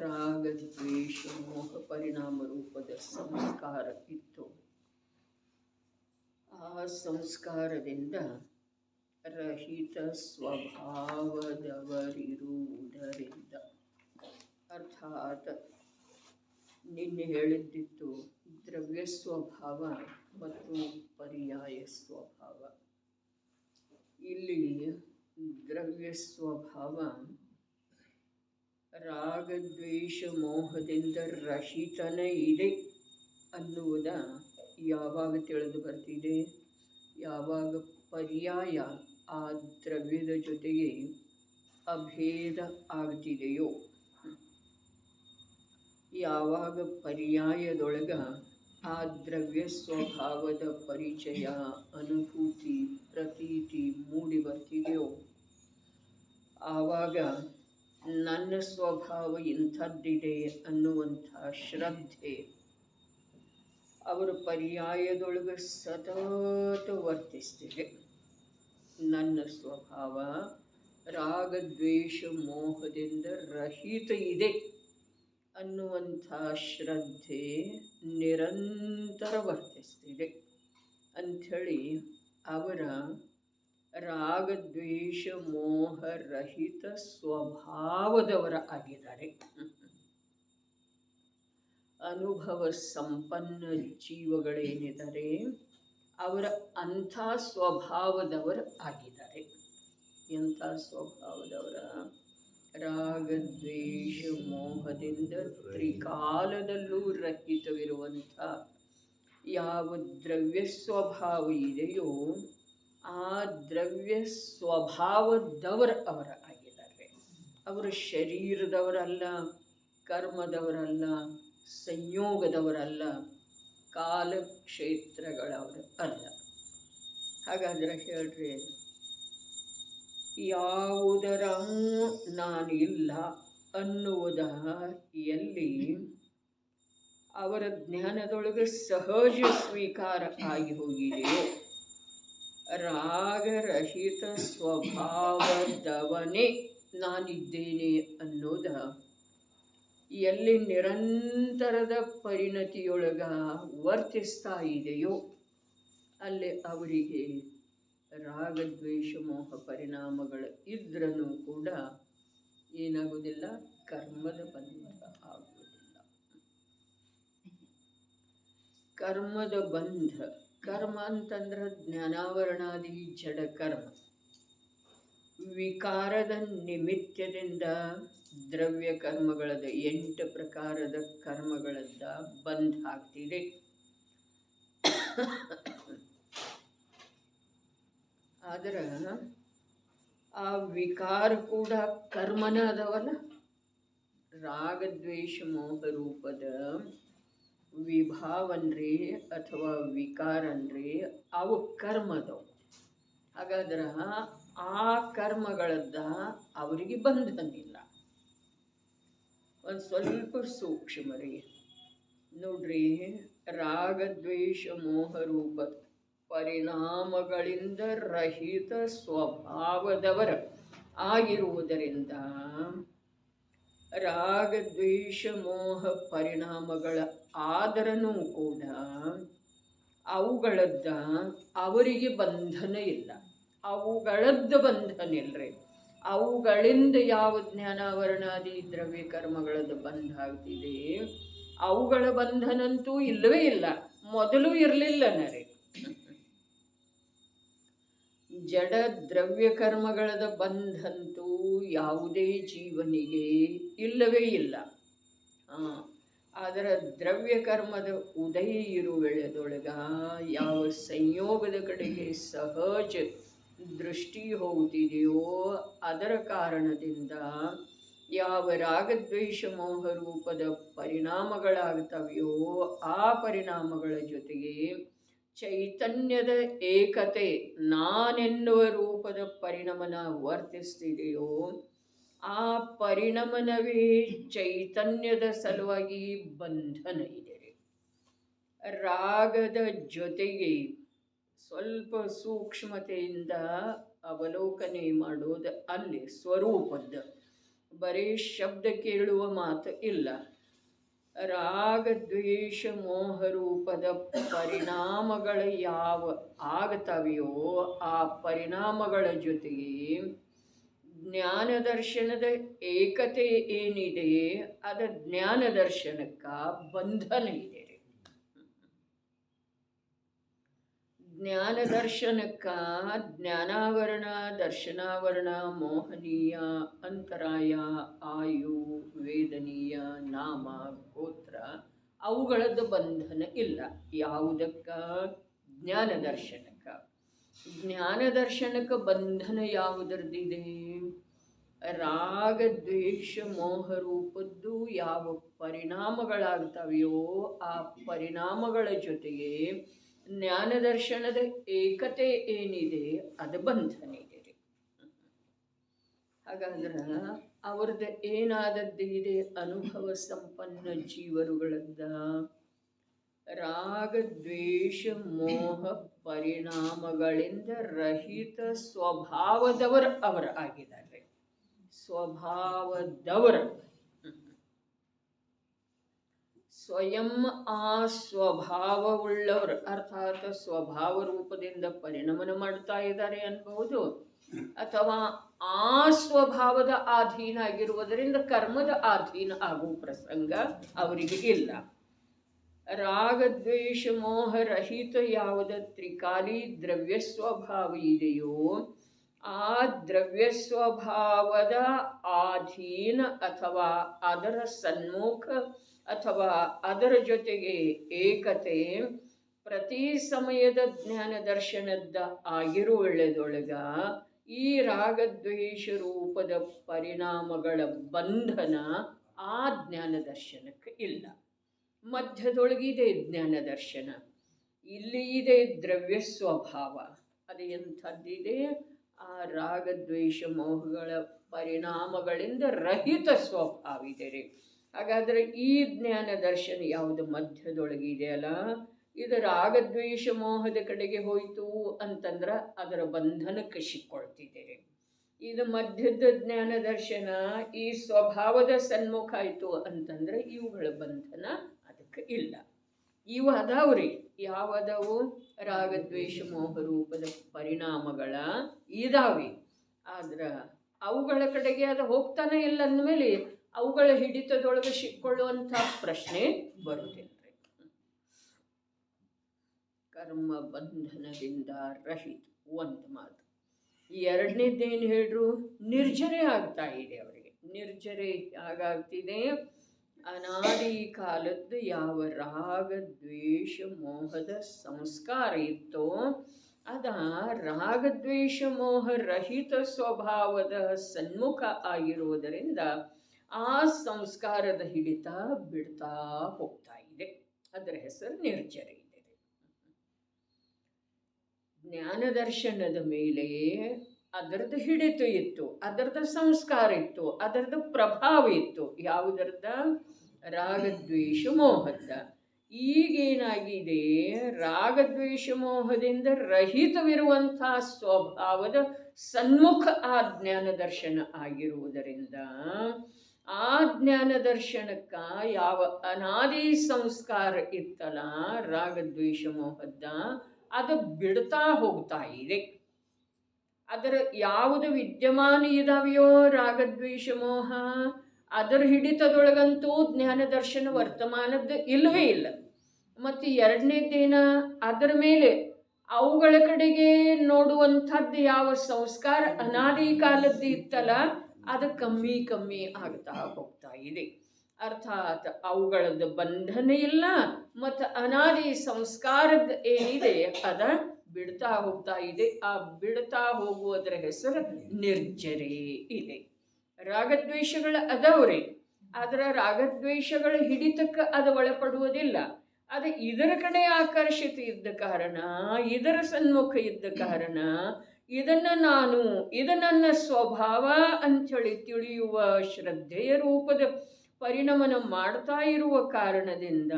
ರಾಗ ದ್ವೇಷ ಮೋಹ ಪರಿಣಾಮ ರೂಪದ ಸಂಸ್ಕಾರ ಇತ್ತು. ಆ ಸಂಸ್ಕಾರದಿಂದ ರಹಿತ ಸ್ವಭಾವದವರಿರುವುದರಿಂದ, ಅರ್ಥಾತ್ ನಿನ್ನೆ ಹೇಳಿದ್ದಿತ್ತು ದ್ರವ್ಯ ಸ್ವಭಾವ ಮತ್ತು ಪರ್ಯಾಯ ಸ್ವಭಾವ. ಇಲ್ಲಿ ದ್ರವ್ಯ ಸ್ವಭಾವ ರಾಗದ್ವೇಷ ಮೋಹದಿಂದ ರಹಿತನ ಇದೆ ಅನ್ನುವುದ ಯಾವಾಗ ತಿಳಿದು ಬರ್ತಿದೆ, ಯಾವಾಗ ಪರ್ಯಾಯ ಆ ದ್ರವ್ಯದ ಜೊತೆಗೆ ಅಭೇದ ಆಗ್ತಿದೆಯೋ, ಯಾವಾಗ ಪರ್ಯಾಯದೊಳಗ ಆ ದ್ರವ್ಯ ಸ್ವಭಾವದ ಪರಿಚಯ, ಅನುಭೂತಿ, ಪ್ರತೀತಿ ಮೂಡಿ ಬರ್ತಿದೆಯೋ, ಆವಾಗ ನನ್ನ ಸ್ವಭಾವ ಇಂಥದ್ದಿದೆ ಅನ್ನುವಂಥ ಶ್ರದ್ಧೆ ಅವರ ಪರ್ಯಾಯದೊಳಗೆ ಸತತ ವರ್ತಿಸ್ತಿದೆ. ನನ್ನ ಸ್ವಭಾವ ರಾಗದ್ವೇಷ ಮೋಹದಿಂದ ರಹಿತ ಇದೆ ಅನ್ನುವಂಥ ಶ್ರದ್ಧೆ ನಿರಂತರ ವರ್ತಿಸ್ತಿದೆ ಅಂಥೇಳಿ ಅವರ ರಾಗದ್ವೇಷ ಮೋಹರಹಿತ ಸ್ವಭಾವದವರ ಆಗಿದ್ದಾರೆ. ಅನುಭವ ಸಂಪನ್ನ ಜೀವಗಳೇನಿದ್ದಾರೆ ಅವರ ಅಂಥ ಸ್ವಭಾವದವರು ಆಗಿದ್ದಾರೆ. ಎಂಥ ಸ್ವಭಾವದವರ? ರಾಗದ್ವೇಷ ಮೋಹದಿಂದ ತ್ರಿಕಾಲದಲ್ಲೂ ರಹಿತವಿರುವಂಥ ಯಾವ ದ್ರವ್ಯ ಸ್ವಭಾವ ಇದೆಯೋ ಆ ದ್ರವ್ಯ ಸ್ವಭಾವದವರ ಅವರ ಆಗಿದ್ದಾರೆ. ಅವರು ಶರೀರದವರಲ್ಲ, ಕರ್ಮದವರಲ್ಲ, ಸಂಯೋಗದವರಲ್ಲ, ಕಾಲ ಕ್ಷೇತ್ರಗಳವರು ಅಲ್ಲ. ಹಾಗಾದರೆ ಹೇಳ್ರಿ, ಯಾವುದರ ನಾನಿಲ್ಲ ಅನ್ನುವುದ ಎಲ್ಲಿ ಅವರ ಜ್ಞಾನದೊಳಗೆ ಸಹಜ ಸ್ವೀಕಾರ ಆಗಿ ಹೋಗಿದೆಯೋ, ರಾಗರಹಿತ ಸ್ವಭಾವದವನೇ ನಾನಿದ್ದೇನೆ ಅನ್ನೋದ ಎಲ್ಲಿ ನಿರಂತರದ ಪರಿಣತಿಯೊಳಗ ವರ್ತಿಸ್ತಾ ಇದೆಯೋ ಅಲ್ಲಿ ಅವರಿಗೆ ರಾಗದ್ವೇಷ ಮೋಹ ಪರಿಣಾಮಗಳು ಇದ್ರೂ ಕೂಡ ಏನಾಗುವುದಿಲ್ಲ, ಕರ್ಮದ ಬಂಧ ಆಗುವುದಿಲ್ಲ. ಕರ್ಮದ ಬಂಧ, ಕರ್ಮ ಅಂತಂದ್ರೆ ಜ್ಞಾನಾವರಣಾದಿ ಜಡ ಕರ್ಮ, ವಿಕಾರದ ನಿಮಿತ್ತದಿಂದ ದ್ರವ್ಯ ಕರ್ಮಗಳದ 8 ಪ್ರಕಾರದ ಕರ್ಮಗಳದ್ದ ಬಂಧ ಆಗ್ತಿದೆ. ಆದ್ರೆ ಆ ವಿಕಾರ ಕೂಡ ಕರ್ಮನ ಅದಾವಲ್ಲ. ರಾಗದ್ವೇಷ ಮೋಹ ರೂಪದ ವಿಭಾವನ್ರಿ ಅಥವಾ ವಿಕಾರನ್ರಿ ಅವು ಕರ್ಮದವು. ಹಾಗಾದ್ರೆ ಆ ಕರ್ಮಗಳದ್ದ ಅವರಿಗೆ ಬಂಧನಿಲ್ಲ. ಒಂದು ಸ್ವಲ್ಪ ಸೂಕ್ಷ್ಮ ರೀ ನೋಡ್ರಿ, ರಾಗದ್ವೇಷ ಮೋಹ ರೂಪದ ಪರಿಣಾಮಗಳಿಂದ ರಹಿತ ಸ್ವಭಾವದವರ ಆಗಿರುವುದರಿಂದ ರಾಗದ್ವೇಷ ಮೋಹ ಪರಿಣಾಮಗಳ ಆದರನೂ ಕೂಡ ಅವುಗಳದ್ದ ಅವರಿಗೆ ಬಂಧನ ಇಲ್ಲ. ಅವುಗಳದ್ದು ಬಂಧನ ಇಲ್ಲರಿ. ಅವುಗಳಿಂದ ಯಾವ ಜ್ಞಾನಾವರಣಾದಿ ದ್ರವ್ಯ ಕರ್ಮಗಳದ್ದು ಬಂಧ ಆಗ್ತಿದೆ, ಅವುಗಳ ಬಂಧನಂತೂ ಇಲ್ಲವೇ ಇಲ್ಲ, ಮೊದಲು ಇರಲಿಲ್ಲನರೇ. ಜಡ ದ್ರವ್ಯ ಕರ್ಮಗಳದ ಬಂಧಂತೂ ಯಾವುದೇ ಜೀವನಿಗೆ ಇಲ್ಲವೇ ಇಲ್ಲ. ಆದರೆ ದ್ರವ್ಯ ಕರ್ಮದ ಉದಯ ಇರುವೆಳೆದೊಳಗ ಯಾವ ಸಂಯೋಗದ ಕಡೆಗೆ ಸಹಜ ದೃಷ್ಟಿ ಹೋಗುತ್ತಿದೆಯೋ ಅದರ ಕಾರಣದಿಂದ ಯಾವ ರಾಗದ್ವೇಷ ಮೋಹ ರೂಪದ ಪರಿಣಾಮಗಳಾಗ್ತವೆಯೋ ಆ ಪರಿಣಾಮಗಳ ಜೊತೆಗೆ ಚೈತನ್ಯದ ಏಕತೆ ನಾನೆನ್ನುವ ರೂಪದ ಪರಿಣಮನ ವರ್ತಿಸ್ತಿದೆಯೋ ಆ ಪರಿಣಮನವೇ ಚೈತನ್ಯದ ಸಲುವಾಗಿ ಬಂಧನ ಇದೆ. ರಾಗದ ಜೊತೆಗೆ ಸ್ವಲ್ಪ ಸೂಕ್ಷ್ಮತೆಯಿಂದ ಅವಲೋಕನೆ ಮಾಡೋದು ಅಲ್ಲಿ ಸ್ವರೂಪದ ಬರೀ ಶಬ್ದ ಕೇಳುವ ಮಾತು ಇಲ್ಲ. ರಾಗ ದ್ವೇಷ ಮೋಹ ರೂಪದ ಪರಿಣಾಮಗಳು ಯಾವ ಆಗ್ತವೆಯೋ ಆ ಪರಿಣಾಮಗಳ ಜೊತೆಗೆ ಜ್ಞಾನ ದರ್ಶನದ ಏಕತೆ ಏನಿದೆ ಅದ ಜ್ಞಾನ ದರ್ಶನಕ್ಕ ಬಂಧನ ಇದೆ. ಜ್ಞಾನ ದರ್ಶನಕ್ಕ ಜ್ಞಾನಾವರಣ, ದರ್ಶನಾವರಣ, ಮೋಹನೀಯ, ಅಂತರಾಯ, ಆಯು, ವೇದನೀಯ, ನಾಮ, ಗೋತ್ರ ಅವುಗಳದ್ದು ಬಂಧನ ಇಲ್ಲ. ಯಾವುದಕ್ಕ? ಜ್ಞಾನ ದರ್ಶನಕ್ಕ. ಜ್ಞಾನ ದರ್ಶನಕ್ಕೆ ಬಂಧನ ಯಾವುದರದಿದೆ? ರಾಗ ದ್ವೇಷ ಮೋಹ ರೂಪದ್ದು ಯಾವ ಪರಿಣಾಮಗಳಾಗ್ತವೆಯೋ ಆ ಪರಿಣಾಮಗಳ ಜೊತೆಗೆ ಜ್ಞಾನ ದರ್ಶನದ ಏಕತೆ ಏನಿದೆ ಅದು ಬಂಧನ ಇದೆ ರೀ. ಹಾಗಾದ್ರೆ ಅವ್ರದ್ದು ಏನಾದದ್ದು ಇದೆ? ಅನುಭವ ಸಂಪನ್ನ ಜೀವರುಗಳದ್ದ ರಾಗ ದ್ವೇಷ ಮೋಹ ಪರಿಣಾಮಗಳಿಂದ ರಹಿತ ಸ್ವಭಾವದವರು ಅವರು ಆಗಿದ್ದಾರೆ. ಸ್ವಭಾವದವರು ಸ್ವಯಂ ಆ ಸ್ವಭಾವವುಳ್ಳವರು, ಅರ್ಥಾತ್ ಸ್ವಭಾವ ರೂಪದಿಂದ ಪರಿಣಮನ ಮಾಡ್ತಾ ಇದ್ದಾರೆ ಅನ್ಬಹುದು, ಅಥವಾ ಆ ಸ್ವಭಾವದ ಅಧೀನ ಆಗಿರುವುದರಿಂದ ಕರ್ಮದ ಅಧೀನ ಆಗುವ ಪ್ರಸಂಗ ಅವರಿಗೆ ಇಲ್ಲ. ರಾಗದ್ವೇಷ ಮೋಹ ರಹಿತ ಯಾವುದ ತ್ರಿಕಾಲಿ ದ್ರವ್ಯ ಸ್ವಭಾವ ಇದೆಯೋ ಆ ದ್ರವ್ಯ ಸ್ವಭಾವದ ಅಧೀನ ಅಥವಾ ಅದರ ಸನ್ಮುಖ ಅಥವಾ ಅದರ ಜೊತೆಗೆ ಏಕತೆ ಪ್ರತಿ ಸಮಯದ ಜ್ಞಾನ ದರ್ಶನದ ಆಗಿರುವುಳ್ಳದೊಳಗ ಈ ರಾಗದ್ವೇಷ ರೂಪದ ಪರಿಣಾಮಗಳ ಬಂಧನ ಆ ಜ್ಞಾನ ದರ್ಶನಕ್ಕೆ ಇಲ್ಲ. ಮಧ್ಯದೊಳಗಿದೆ ಜ್ಞಾನ ದರ್ಶನ, ಇಲ್ಲಿ ಇದೆ ದ್ರವ್ಯ ಸ್ವಭಾವ. ಅದು ಎಂಥದ್ದಿದೆ? ಆ ರಾಗದ್ವೇಷ ಮೋಹಗಳ ಪರಿಣಾಮಗಳಿಂದ ರಹಿತ ಸ್ವಭಾವ ಇದೆ ರೀ. ಹಾಗಾದರೆ ಈ ಜ್ಞಾನ ದರ್ಶನ ಯಾವುದು ಮಧ್ಯದೊಳಗಿದೆಯಲ್ಲ, ಇದು ರಾಗದ್ವೇಷ ಮೋಹದ ಕಡೆಗೆ ಹೋಯಿತು ಅಂತಂದ್ರೆ ಅದರ ಬಂಧನಕ್ಕೆ ಸಿಕ್ಕೊಳ್ತಿದ್ದೀರಿ. ಇದು ಮಧ್ಯದ ಜ್ಞಾನ ದರ್ಶನ ಈ ಸ್ವಭಾವದ ಸನ್ಮುಖ ಆಯಿತು ಅಂತಂದ್ರೆ ಇವುಗಳ ಬಂಧನ ಅದಕ್ಕೆ ಇಲ್ಲ. ಇವು ಅದಾವ್ರಿ. ಯಾವದವು? ರಾಗದ್ವೇಷ ಮೋಹ ರೂಪದ ಪರಿಣಾಮಗಳ ಇದಾವೆ. ಆದ್ರೆ ಅವುಗಳ ಕಡೆಗೆ ಅದು ಹೋಗ್ತಾನೆ ಇಲ್ಲ ಅಂದಮೇಲೆ ಅವುಗಳ ಹಿಡಿತದೊಳಗೆ ಸಿಕ್ಕೊಳ್ಳುವಂಥ ಪ್ರಶ್ನೆ ಬರುವುದಿಲ್ಲ. ಕರ್ಮ ಬಂಧನದಿಂದ ರಹಿತ ಒಂದು ಮಾತು. ಎರಡನೇದೇನು ಹೇಳ್ರು? ನಿರ್ಜರೆ ಆಗ್ತಾ ಇದೆ ಅವರಿಗೆ. ನಿರ್ಜರೆ ಹಾಗಾಗ್ತಿದೆ? ಅನಾದಿ ಕಾಲದ್ದು ಯಾವ ರಾಗ ದ್ವೇಷ ಮೋಹದ ಸಂಸ್ಕಾರ ಇತ್ತೋ ಅದ ರಾಗದ್ವೇಷ ಮೋಹ ರಹಿತ ಸ್ವಭಾವದ ಸನ್ಮುಖ ಆಗಿರುವುದರಿಂದ ಆ ಸಂಸ್ಕಾರದ ಹಿಡಿತ ಬಿಡ್ತಾ ಹೋಗ್ತಾ ಇದೆ. ಅದರ ಹೆಸರು ನಿರ್ಜರೆ ಇದೆ. ಜ್ಞಾನ ದರ್ಶನದ ಮೇಲೆ ಅದರದ್ದು ಹಿಡಿತ ಇತ್ತು, ಅದರದ್ದು ಸಂಸ್ಕಾರ ಇತ್ತು, ಅದರದ್ದು ಪ್ರಭಾವ ಇತ್ತು. ಯಾವುದರದ? ರಾಗದ್ವೇಷ ಮೋಹದ. ಈಗೇನಾಗಿದೆ? ರಾಗದ್ವೇಷ ಮೋಹದಿಂದ ರಹಿತವಿರುವಂಥ ಸ್ವಭಾವದ ಸನ್ಮುಖ ಆ ಜ್ಞಾನ ದರ್ಶನ ಆಗಿರುವುದರಿಂದ ಆ ಜ್ಞಾನ ದರ್ಶನಕ್ಕ ಯಾವ ಅನಾದಿ ಸಂಸ್ಕಾರ ಇತ್ತಲ್ಲ ರಾಗದ್ವೇಷ ಮೋಹದ, ಅದು ಬಿಡ್ತಾ ಹೋಗ್ತಾ ಇದೆ. ಅದರ ಯಾವುದು ವಿದ್ಯಮಾನ ಇದಾವೆಯೋ ರಾಗದ್ವೇಷ ಮೋಹ ಅದರ ಹಿಡಿತದೊಳಗಂತೂ ಜ್ಞಾನ ದರ್ಶನ ವರ್ತಮಾನದ್ದು ಇಲ್ಲವೇ ಇಲ್ಲ. ಮತ್ತು ಎರಡನೇದೇನ? ಅದರ ಮೇಲೆ ಅವುಗಳ ಕಡೆಗೆ ನೋಡುವಂಥದ್ದು ಯಾವ ಸಂಸ್ಕಾರ ಅನಾದಿ ಕಾಲದ್ದು ಇತ್ತಲ್ಲ ಅದು ಕಮ್ಮಿ ಕಮ್ಮಿ ಆಗ್ತಾ ಹೋಗ್ತಾ ಇದೆ. ಅರ್ಥಾತ್ ಅವುಗಳದ್ದು ಬಂಧನ ಇಲ್ಲ ಮತ್ತು ಅನಾದಿ ಸಂಸ್ಕಾರದ ಏನಿದೆ ಅದ ಬಿಡ್ತಾ ಹೋಗ್ತಾ ಇದೆ. ಆ ಬಿಡ್ತಾ ಹೋಗುವುದರ ಹೆಸರು ನಿರ್ಜರೆ ಇದೆ. ರಾಗದ್ವೇಷಗಳ ಅದವ್ರಿ, ಆದರೆ ರಾಗದ್ವೇಷಗಳ ಹಿಡಿತಕ್ಕೆ ಅದು ಒಳಪಡುವುದಿಲ್ಲ. ಅದು ಇದರ ಕಡೆ ಆಕರ್ಷಿತ ಇದ್ದ ಕಾರಣ, ಇದರ ಸನ್ಮುಖ ಇದ್ದ ಕಾರಣ ಇದು ನನ್ನ ಸ್ವಭಾವ ಅಂಥೇಳಿ ತಿಳಿಯುವ ಶ್ರದ್ಧೆಯ ರೂಪದ ಪರಿಣಮನ ಮಾಡ್ತಾ ಇರುವ ಕಾರಣದಿಂದ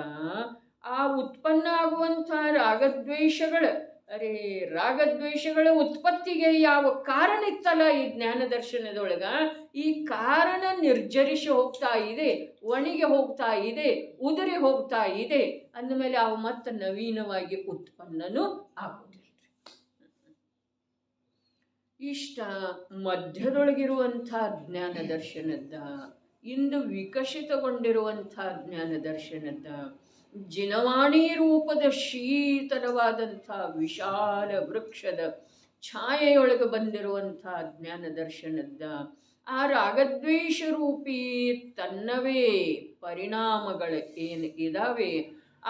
ಆ ಉತ್ಪನ್ನ ಆಗುವಂಥ ರಾಗದ್ವೇಷಗಳ ಉತ್ಪತ್ತಿಗೆ ಯಾವ ಕಾರಣ ಇತ್ತಲ್ಲ ಈ ಜ್ಞಾನ ದರ್ಶನದೊಳಗ, ಈ ಕಾರಣ ನಿರ್ಜರಿಸಿ ಹೋಗ್ತಾ ಇದೆ, ಒಣಗಿ ಹೋಗ್ತಾ ಇದೆ, ಉದುರಿ ಹೋಗ್ತಾ ಇದೆ ಅಂದಮೇಲೆ ಅವು ಮತ್ತೆ ನವೀನವಾಗಿ ಉತ್ಪನ್ನನೂ ಆಗುವುದಿಲ್ಲ. ಇಷ್ಟ ಮಧ್ಯದೊಳಗಿರುವಂಥ ಜ್ಞಾನ ದರ್ಶನದ, ಇಂದು ವಿಕಸಿತಗೊಂಡಿರುವಂಥ ಜ್ಞಾನ ದರ್ಶನದ, ಜಿನವಾಣಿ ರೂಪದ ಶೀತಲವಾದಂಥ ವಿಶಾಲ ವೃಕ್ಷದ ಛಾಯೆಯೊಳಗೆ ಬಂದಿರುವಂಥ ಜ್ಞಾನ ದರ್ಶನದ, ಆ ರಾಗದ್ವೇಷ ರೂಪಿ ತನ್ನವೇ ಪರಿಣಾಮಗಳು ಏನು ಇದಾವೆ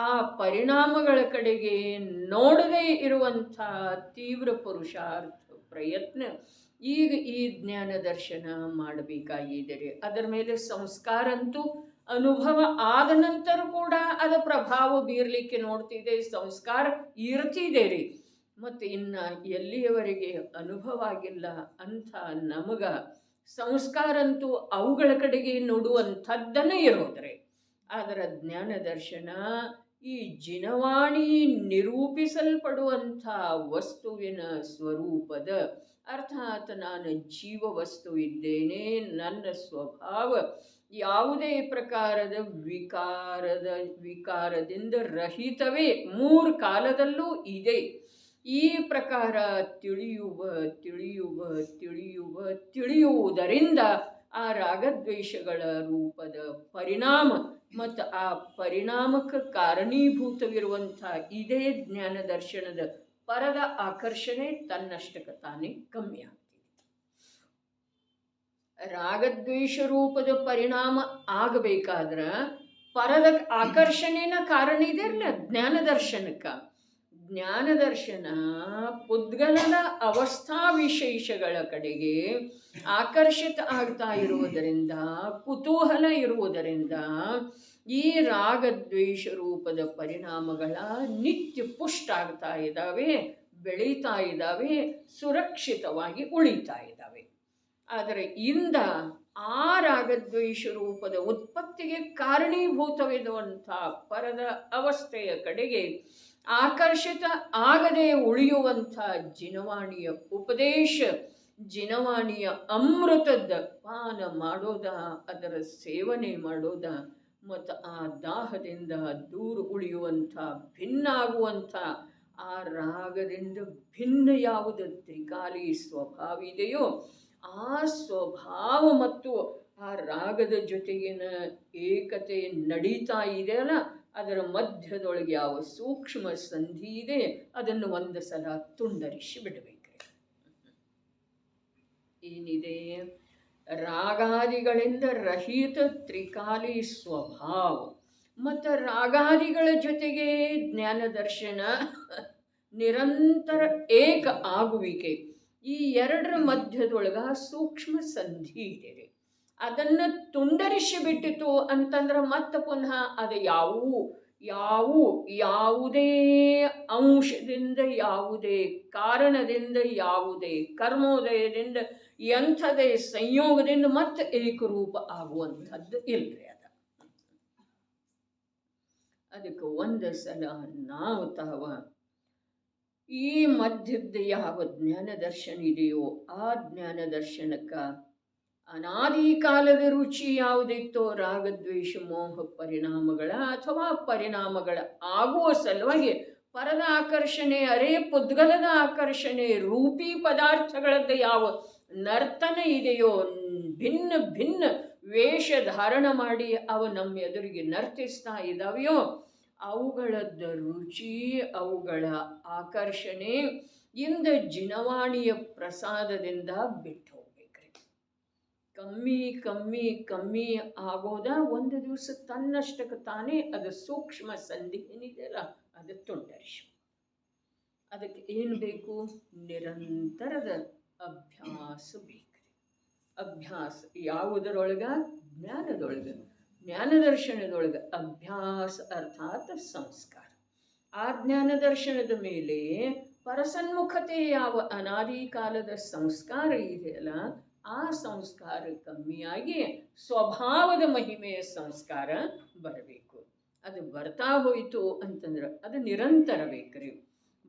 ಆ ಪರಿಣಾಮಗಳ ಕಡೆಗೆ ನೋಡದೇ ಇರುವಂಥ ತೀವ್ರ ಪುರುಷಾರ್ಥ ಪ್ರಯತ್ನ ಈಗ ಈ ಜ್ಞಾನ ದರ್ಶನ ಮಾಡಬೇಕಾಗಿದ್ದರೆ ಅದರ ಮೇಲೆ ಸಂಸ್ಕಾರ ಅಂತೂ ಅನುಭವ ಆದ ನಂತರ ಕೂಡ ಅದರ ಪ್ರಭಾವ ಬೀರಲಿಕ್ಕೆ ನೋಡ್ತಿದೆ, ಸಂಸ್ಕಾರ ಇರ್ತಿದೆ ರೀ. ಮತ್ತು ಇನ್ನು ಎಲ್ಲಿಯವರೆಗೆ ಅನುಭವ ಆಗಿಲ್ಲ ಅಂಥ ನಮಗ ಸಂಸ್ಕಾರ ಅಂತೂ ಅವುಗಳ ಕಡೆಗೆ ನೋಡುವಂಥದ್ದನ್ನೇ ಇರೋದ್ರೆ. ಅದರ ಜ್ಞಾನ ದರ್ಶನ ಈ ಜಿನವಾಣಿ ನಿರೂಪಿಸಲ್ಪಡುವಂಥ ವಸ್ತುವಿನ ಸ್ವರೂಪದ, ಅರ್ಥಾತ್ ನಾನು ಜೀವ ವಸ್ತು ಇದ್ದೇನೆ, ನನ್ನ ಸ್ವಭಾವ ಯಾವುದೇ ಪ್ರಕಾರದ ವಿಕಾರದಿಂದ ರಹಿತವೇ, ಮೂರು ಕಾಲದಲ್ಲೂ ಇದೆ. ಈ ಪ್ರಕಾರ ತಿಳಿಯುವುದರಿಂದ ಆ ರಾಗದ್ವೇಷಗಳ ರೂಪದ ಪರಿಣಾಮ ಮತ್ತು ಆ ಪರಿಣಾಮಕ್ಕೆ ಕಾರಣೀಭೂತವಿರುವಂಥ ಇದೇ ಜ್ಞಾನ ದರ್ಶನದ ಪರದ ಆಕರ್ಷಣೆ ತನ್ನಷ್ಟಕ್ಕೆ ತಾನೇ ಕಮ್ಮಿ ಆಗ್ತಿದೆ. ರಾಗದ್ವೇಷ ರೂಪದ ಪರಿಣಾಮ ಆಗಬೇಕಾದ್ರೆ ಪರದ ಆಕರ್ಷಣೆನ ಕಾರಣ ಇದೆಯಲ್ಲ ಜ್ಞಾನ ದರ್ಶನಕ್ಕೆ. ಜ್ಞಾನ ದರ್ಶನ ಪುದ್ಗಲನ ಅವಸ್ಥಾ ವಿಶೇಷಗಳ ಕಡೆಗೆ ಆಕರ್ಷಿತ ಆಗ್ತಾ ಇರುವುದರಿಂದ, ಕುತೂಹಲ ಇರುವುದರಿಂದ ಈ ರಾಗದ್ವೇಷ ರೂಪದ ಪರಿಣಾಮಗಳ ನಿತ್ಯ ಪುಷ್ಟ ಆಗ್ತಾ ಇದ್ದಾವೆ, ಬೆಳೀತಾ ಇದ್ದಾವೆ, ಸುರಕ್ಷಿತವಾಗಿ ಉಳಿತಾ ಇದ್ದಾವೆ. ಆದರೆ ಇಂದ ಆ ರಾಗದ್ವೇಷ ರೂಪದ ಉತ್ಪತ್ತಿಗೆ ಕಾರಣೀಭೂತವಿರುವಂಥ ಪರದ ಅವಸ್ಥೆಯ ಕಡೆಗೆ ಆಕರ್ಷಿತ ಆಗದೆ ಉಳಿಯುವಂಥ ಜಿನವಾಣಿಯ ಉಪದೇಶ, ಜಿನವಾಣಿಯ ಅಮೃತದ ಪಾನ ಮಾಡೋದ, ಅದರ ಸೇವನೆ ಮಾಡೋದ ಮತ್ತು ಆ ದಾಹದಿಂದ ದೂರ ಉಳಿಯುವಂಥ, ಭಿನ್ನ ಆಗುವಂಥ, ಆ ರಾಗದಿಂದ ಭಿನ್ನ ಯಾವುದು ತ್ರಿಕಾಲಿ ಸ್ವಭಾವ ಇದೆಯೋ ಆ ಸ್ವಭಾವ ಮತ್ತು ಆ ರಾಗದ ಜೊತೆಗಿನ ಏಕತೆ ನಡೀತಾ ಇದೆಯಲ್ಲ, ಅದರ ಮಧ್ಯದೊಳಗೆ ಯಾವ ಸೂಕ್ಷ್ಮ ಸಂಧಿ ಇದೆ ಅದನ್ನು ಒಂದು ಸಲ ತುಂಡರಿಸಿ ಬಿಡಬೇಕ್ರಿ. ಏನಿದೆ ರಾಗಾದಿಗಳಿಂದ ರಹಿತ ತ್ರಿಕಾಲಿ ಸ್ವಭಾವ ಮತ್ತು ರಾಗಾದಿಗಳ ಜೊತೆಗೆ ಜ್ಞಾನ ದರ್ಶನ ನಿರಂತರ ಏಕ ಆಗುವಿಕೆ, ಈ ಎರಡರ ಮಧ್ಯದೊಳಗ ಸೂಕ್ಷ್ಮ ಸಂಧಿ ಇದೆ. ಅದನ್ನು ತುಂಡರಿಸಿ ಬಿಟ್ಟಿತು ಅಂತಂದ್ರೆ ಮತ್ತೆ ಪುನಃ ಅದು ಯಾವುದೇ ಅಂಶದಿಂದ, ಯಾವುದೇ ಕಾರಣದಿಂದ, ಯಾವುದೇ ಕರ್ಮೋದಯದಿಂದ, ಎಂಥದೇ ಸಂಯೋಗದಿಂದ ಮತ್ತೆ ಏಕರೂಪ ಆಗುವಂಥದ್ದು ಇಲ್ರಿ. ಅದಕ್ಕೆ ಒಂದು ಸಲ ನಾವು ತಾವ ಈ ಮಧ್ಯದ ಯಾವ ಜ್ಞಾನ ದರ್ಶನ ಇದೆಯೋ ಆ ಜ್ಞಾನ ದರ್ಶನಕ್ಕೆ ಅನಾದಿ ಕಾಲದ ರುಚಿ ಯಾವುದಿತ್ತೋ ರಾಗದ್ವೇಷ ಮೋಹ ಪರಿಣಾಮಗಳ ಅಥವಾ ಪರಿಣಾಮಗಳ ಆಗುವ ಸಲುವಾಗಿ ಪರದ ಆಕರ್ಷಣೆ, ಅರೇ ಪುದ್ಗಲದ ಆಕರ್ಷಣೆ, ರೂಪಿ ಪದಾರ್ಥಗಳದ್ದು ಯಾವ ನರ್ತನ ಇದೆಯೋ, ಭಿನ್ನ ಭಿನ್ನ ವೇಷ ಧಾರಣ ಮಾಡಿ ಅವು ನಮ್ಮ ಎದುರಿಗೆ ನರ್ತಿಸ್ತಾ ಇದ್ದಾವೆಯೋ ಅವುಗಳದ್ದು ರುಚಿ, ಅವುಗಳ ಆಕರ್ಷಣೆ ಇಂದ ಜಿನವಾಣಿಯ ಪ್ರಸಾದದಿಂದ ಬಿಟ್ಟು ಹೋಗ್ಬೇಕ್ರಿ. ಕಮ್ಮಿ ಕಮ್ಮಿ ಕಮ್ಮಿ ಆಗೋದ ಒಂದು ದಿವಸ ತನ್ನಷ್ಟಕ್ಕೆ ತಾನೇ ಅದು ಸೂಕ್ಷ್ಮ ಸಂಧಿ ಏನಿದೆಯಲ್ಲ ಅದು ತುಂಡರಿಸು. ಅದಕ್ಕೆ ಏನು ಬೇಕು? ನಿರಂತರದ ಅಭ್ಯಾಸ ಬೇಕ್ರಿ. ಅಭ್ಯಾಸ ಯಾವುದರೊಳಗ? ಜ್ಞಾನದೊಳಗೆ, ಜ್ಞಾನ ದರ್ಶನದೊಳಗೆ ಅಭ್ಯಾಸ ಅರ್ಥಾತ್ ಸಂಸ್ಕಾರ. ಆ ಜ್ಞಾನ ದರ್ಶನದ ಮೇಲೆ ಪರಸನ್ಮುಖತೆ ಯಾವ ಅನಾದಿ ಕಾಲದ ಸಂಸ್ಕಾರ ಇದೆಯಲ್ಲ ಆ ಸಂಸ್ಕಾರ ಕಮ್ಮಿಯಾಗಿ ಸ್ವಭಾವದ ಮಹಿಮೆಯ ಸಂಸ್ಕಾರ ಬರಬೇಕು. ಅದು ಬರ್ತಾ ಹೋಯಿತು ಅಂತಂದ್ರೆ ಅದು ನಿರಂತರ ಬೇಕ್ರಿ.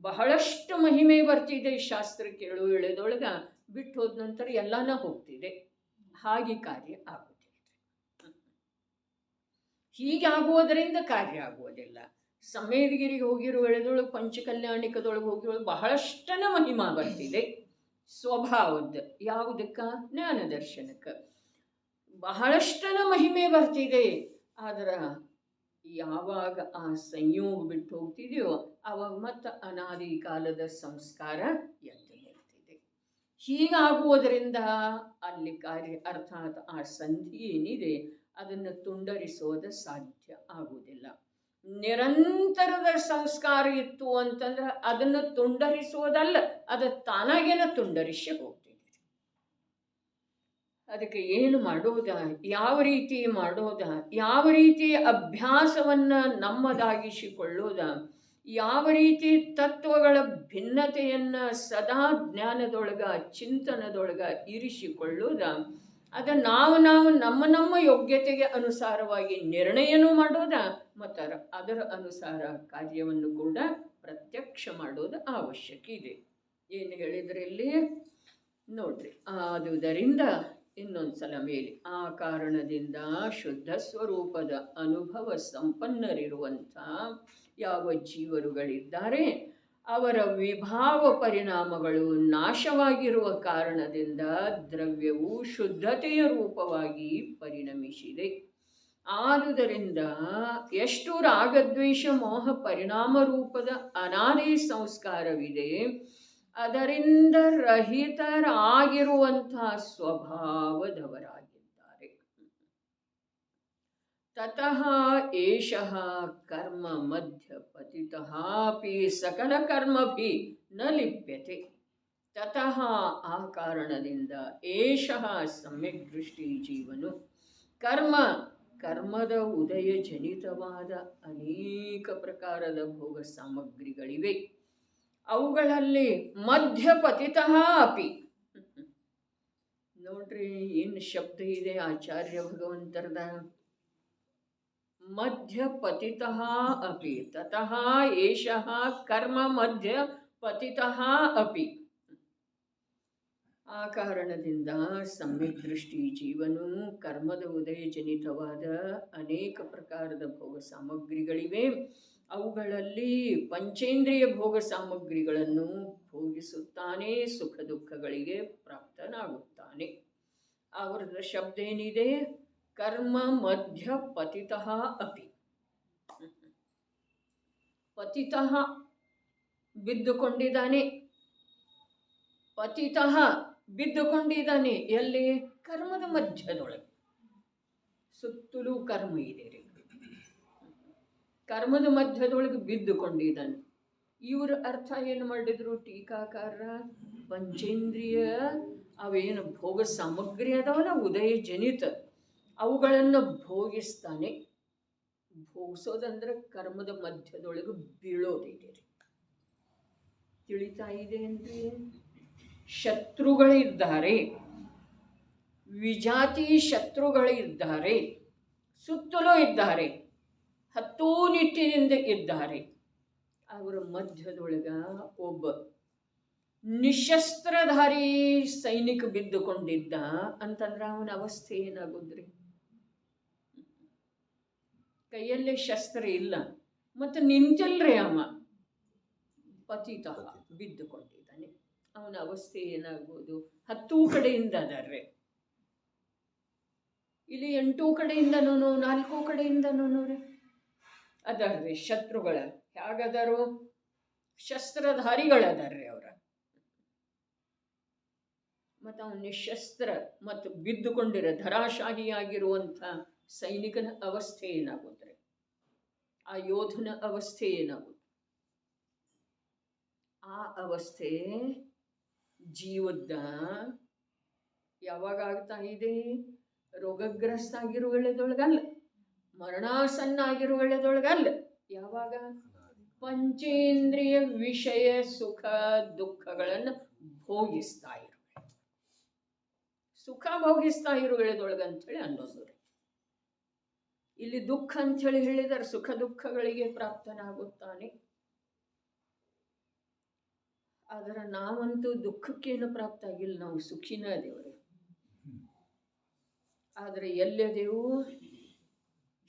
ಬಹಳಷ್ಟು ಮಹಿಮೆ ಬರ್ತಿದೆ ಶಾಸ್ತ್ರ ಕೇಳು ಎಳೆದೊಳಗೆ, ಬಿಟ್ಟು ಹೋದ ನಂತರ ಎಲ್ಲಾನ ಹೋಗ್ತಿದೆ. ಹಾಗೆ ಕಾರ್ಯ ಆಗುವುದಿಲ್ಲ. ಹೀಗಾಗುವುದರಿಂದ ಕಾರ್ಯ ಆಗುವುದಿಲ್ಲ. ಸಮೇದಗಿರಿಗೆ ಹೋಗಿರೋ ವೇಳೆದೊಳಗೆ ಪಂಚಕಲ್ಯಾಣಿಕದೊಳಗೆ ಹೋಗಿರೋ ಬಹಳಷ್ಟನ ಮಹಿಮಾ ಬರ್ತಿದೆ ಸ್ವಭಾವದ. ಯಾವುದಕ್ಕ? ಜ್ಞಾನ ದರ್ಶನಕ್ಕೆ ಬಹಳಷ್ಟನ ಮಹಿಮೆ ಬರ್ತಿದೆ. ಆದ್ರೆ ಯಾವಾಗ ಆ ಸಂಯೋಗ ಬಿಟ್ಟು ಹೋಗ್ತಿದೆಯೋ ಆವಾಗ ಮತ್ತೆ ಅನಾದಿ ಕಾಲದ ಸಂಸ್ಕಾರ ಎದ್ದು ನಿಲ್ತಿದೆ. ಹೀಗಾಗುವುದರಿಂದ ಅಲ್ಲಿ ಕಾರ್ಯ ಅರ್ಥಾತ್ ಆ ಸಂಧಿ ಏನಿದೆ ಅದನ್ನು ತುಂಡರಿಸೋದು ಸಾಧ್ಯ ಆಗುವುದಿಲ್ಲ. ನಿರಂತರದ ಸಂಸ್ಕಾರ ಇತ್ತು ಅಂತಂದ್ರೆ ಅದನ್ನು ತುಂಡರಿಸೋದಲ್ಲ, ಅದು ತಾನಾಗೇನ ತುಂಡರಿಸಿ ಹೋಗ್ತಿದೆ. ಅದಕ್ಕೆ ಏನು ಮಾಡೋದ, ಯಾವ ರೀತಿ ಮಾಡೋದ, ಯಾವ ರೀತಿ ಅಭ್ಯಾಸವನ್ನು ನಮ್ಮದಾಗಿಸಿಕೊಳ್ಳೋದ, ಯಾವ ರೀತಿ ತತ್ವಗಳ ಭಿನ್ನತೆಯನ್ನು ಸದಾ ಜ್ಞಾನದೊಳಗ ಚಿಂತನದೊಳಗ ಇರಿಸಿಕೊಳ್ಳೋದ, ಅದನ್ನು ನಾವು ನಮ್ಮ ಯೋಗ್ಯತೆಗೆ ಅನುಸಾರವಾಗಿ ನಿರ್ಣಯನೂ ಮಾಡೋದ ಮತ್ತು ಅದರ ಅನುಸಾರ ಕಾರ್ಯವನ್ನು ಕೂಡ ಪ್ರತ್ಯಕ್ಷ ಮಾಡೋದು ಅವಶ್ಯಕ ಇದೆ. ಏನು ಹೇಳಿದ್ರೆ ಇಲ್ಲಿ ನೋಡ್ರಿ, ಆದುದರಿಂದ ಇನ್ನೊಂದು ಸಲ ಮೇಲೆ ಆ ಕಾರಣದಿಂದ ಶುದ್ಧ ಸ್ವರೂಪದ ಅನುಭವ ಸಂಪನ್ನರಿರುವಂಥ ಯಾವ ಜೀವರುಗಳಿದ್ದಾರೆ ಅವರ ವಿಭಾವ ಪರಿಣಾಮಗಳು ನಾಶವಾಗಿರುವ ಕಾರಣದಿಂದ ದ್ರವ್ಯವು ಶುದ್ಧತೆಯ ರೂಪವಾಗಿ ಪರಿಣಮಿಸಿದೆ. ಆದುದರಿಂದ ಎಷ್ಟು ರಾಗದ್ವೇಷ ಮೋಹ ಪರಿಣಾಮ ರೂಪದ ಅನಾದಿ ಸಂಸ್ಕಾರವಿದೆ ಅದರಿಂದ ರಹಿತರಾಗಿರುವಂತಹ ಸ್ವಭಾವದವರಾಗಿದ್ದಾರೆ. ತತಃ ಏಷಃ ಕರ್ಮ ಮಧ್ಯ ಪತಿತಃ ಅಪಿ ಸಕಲ ಕರ್ಮಭಿ ನ ಲಿಪ್ಯತೆ. ತತಃ ಆ ಕಾರಣದಿಂದ ಏಷಃ ಸಮ್ಯಕ್ ದೃಷ್ಟಿ ಜೀವನು ಕರ್ಮದ ಉದಯ ಜನಿತವಾದ ಅನೇಕ ಪ್ರಕಾರದ ಭೋಗ ಸಾಮಗ್ರಿಗಳಿವೆ. ಅವುಗಳಲ್ಲಿ ಮಧ್ಯಪತಿತಃ ಅಪಿ. ನೋಡ್ರಿ ಏನು ಶಬ್ದ ಇದೆ ಆಚಾರ್ಯ ಭಗವಂತರದ. ಮಧ್ಯಪತಿತಃ ಅಪಿ ತತಃ ಏಷಃ ಕರ್ಮ ಮಧ್ಯ ಪತಿತಃ ಅಪಿ. ಆ ಕಾರಣದಿಂದ ಸಮ್ಯಕ್ ದೃಷ್ಟಿ ಜೀವನು ಕರ್ಮದ ಉದಯ ಜನಿತವಾದ ಅನೇಕ ಪ್ರಕಾರದ ಭೋಗ ಸಾಮಗ್ರಿಗಳಿವೆ. ಅವುಗಳಲ್ಲಿ ಪಂಚೇಂದ್ರಿಯ ಭೋಗ ಸಾಮಗ್ರಿಗಳನ್ನು ಭೋಗಿಸುತ್ತಾನೆ, ಸುಖ ದುಃಖಗಳಿಗೆ ಪ್ರಾಪ್ತನಾಗುತ್ತಾನೆ. ಅವರದ ಶಬ್ದ ಏನಿದೆ? ಕರ್ಮ ಮಧ್ಯ ಪತಿತಃ ಅಪಿ. ಪತಿತಃ ಬಿದ್ದುಕೊಂಡಿದ್ದಾನೆ, ಪತಿತಃ ಬಿದ್ದುಕೊಂಡಿದ್ದಾನೆ. ಎಲ್ಲಿ? ಕರ್ಮದ ಮಧ್ಯದೊಳಗೆ. ಸುತ್ತಲೂ ಕರ್ಮ ಇದೆ ರೀ. ಕರ್ಮದ ಮಧ್ಯದೊಳಗೆ ಬಿದ್ದುಕೊಂಡಿದ್ದಾನೆ. ಇವ್ರ ಅರ್ಥ ಏನು ಮಾಡಿದ್ರು ಟೀಕಾಕಾರ? ಪಂಚೇಂದ್ರಿಯ ಅವೇನು ಭೋಗ ಸಾಮಗ್ರಿ ಅದಾವಲ್ಲ ಉದಯ ಜನಿತ, ಅವುಗಳನ್ನು ಭೋಗಿಸ್ತಾನೆ. ಭೋಗಿಸೋದಂದ್ರೆ ಕರ್ಮದ ಮಧ್ಯದೊಳಗೆ ಬೀಳೋದಿದೆ ರೀ. ತಿಳಿತಾ ಇದೆ ಏನ್ರಿ? ಶತ್ರುಗಳಿದ್ದಾರೆ, ವಿಜಾತಿ ಶತ್ರುಗಳಿದ್ದಾರೆ, ಸುತ್ತಲೂ ಇದ್ದಾರೆ, ಹತ್ತೂ ನಿಟ್ಟಿನಿಂದ ಇದ್ದಾರೆ. ಅವರ ಮಧ್ಯದೊಳಗ ಒಬ್ಬ ನಿಶಸ್ತ್ರಧಾರಿ ಸೈನಿಕ ಬಿದ್ದುಕೊಂಡಿದ್ದ ಅಂತಂದ್ರೆ ಅವನ ಅವಸ್ಥೆ ಏನಾಗುದ್ರಿ? ಕೈಯಲ್ಲೇ ಶಸ್ತ್ರ ಇಲ್ಲ ಮತ್ತು ನಿಂತಿಲ್ರಿ, ಅವ ಪತಿತಃ ಬಿದ್ದುಕೊಂಡಿದ್ದಾನೆ. ಅವನ ಅವಸ್ಥೆ ಏನಾಗ್ಬೋದು? 10 ಕಡೆಯಿಂದ ಅದಾರ್ರೆ, ಇಲ್ಲಿ 8 ಕಡೆಯಿಂದನೂ 4 ಕಡೆಯಿಂದನೂ ರೀ ಅದಾರ್ರಿ ಶತ್ರುಗಳ. ಹೇಗದಾರು? ಶಸ್ತ್ರಧಾರಿಗಳದಾರ್ರಿ ಅವರ. ಮತ್ತು ಅವನು ನಿಶಸ್ತ್ರ ಮತ್ತು ಬಿದ್ದುಕೊಂಡಿರೋ ಧರಾಶಾಹಿಯಾಗಿರುವಂಥ ಸೈನಿಕನ ಅವಸ್ಥೆ ಏನಾಗುತ್ತೆ? ಆ ಯೋಧನ ಅವಸ್ಥೆ ಏನಾಗುತ್ತೆ? ಆ ಅವಸ್ಥೆ ಜೀವದ ಯಾವಾಗ ಆಗ್ತಾ ಇದೆ? ರೋಗಗ್ರಸ್ತ ಆಗಿರುವ ವೇಳೆದೊಳಗಲ್ಲ, ಮರಣಾಸನ್ನ ಆಗಿರುವ ವೇಳೆದೊಳಗಲ್ಲ. ಯಾವಾಗ? ಪಂಚೇಂದ್ರಿಯ ವಿಷಯ ಸುಖ ದುಃಖಗಳನ್ನು ಭೋಗಿಸ್ತಾ ಇರುವ, ಸುಖ ಭೋಗಿಸ್ತಾ ಇರುವ ವೇಳೆದೊಳಗಂಥೇಳಿ ಅನ್ನೋದು. ಇಲ್ಲಿ ದುಃಖ ಅಂಥೇಳಿ ಹೇಳಿದರೆ ಸುಖ ದುಃಖಗಳಿಗೆ ಪ್ರಾಪ್ತನಾಗುತ್ತಾನೆ. ಆದರೆ ನಾವಂತೂ ದುಃಖಕ್ಕೇನು ಪ್ರಾಪ್ತ ಆಗಿಲ್ಲ, ನಾವು ಸುಖಿನ ದೇವರೇ. ಆದರೆ ಎಲ್ಲದೆವು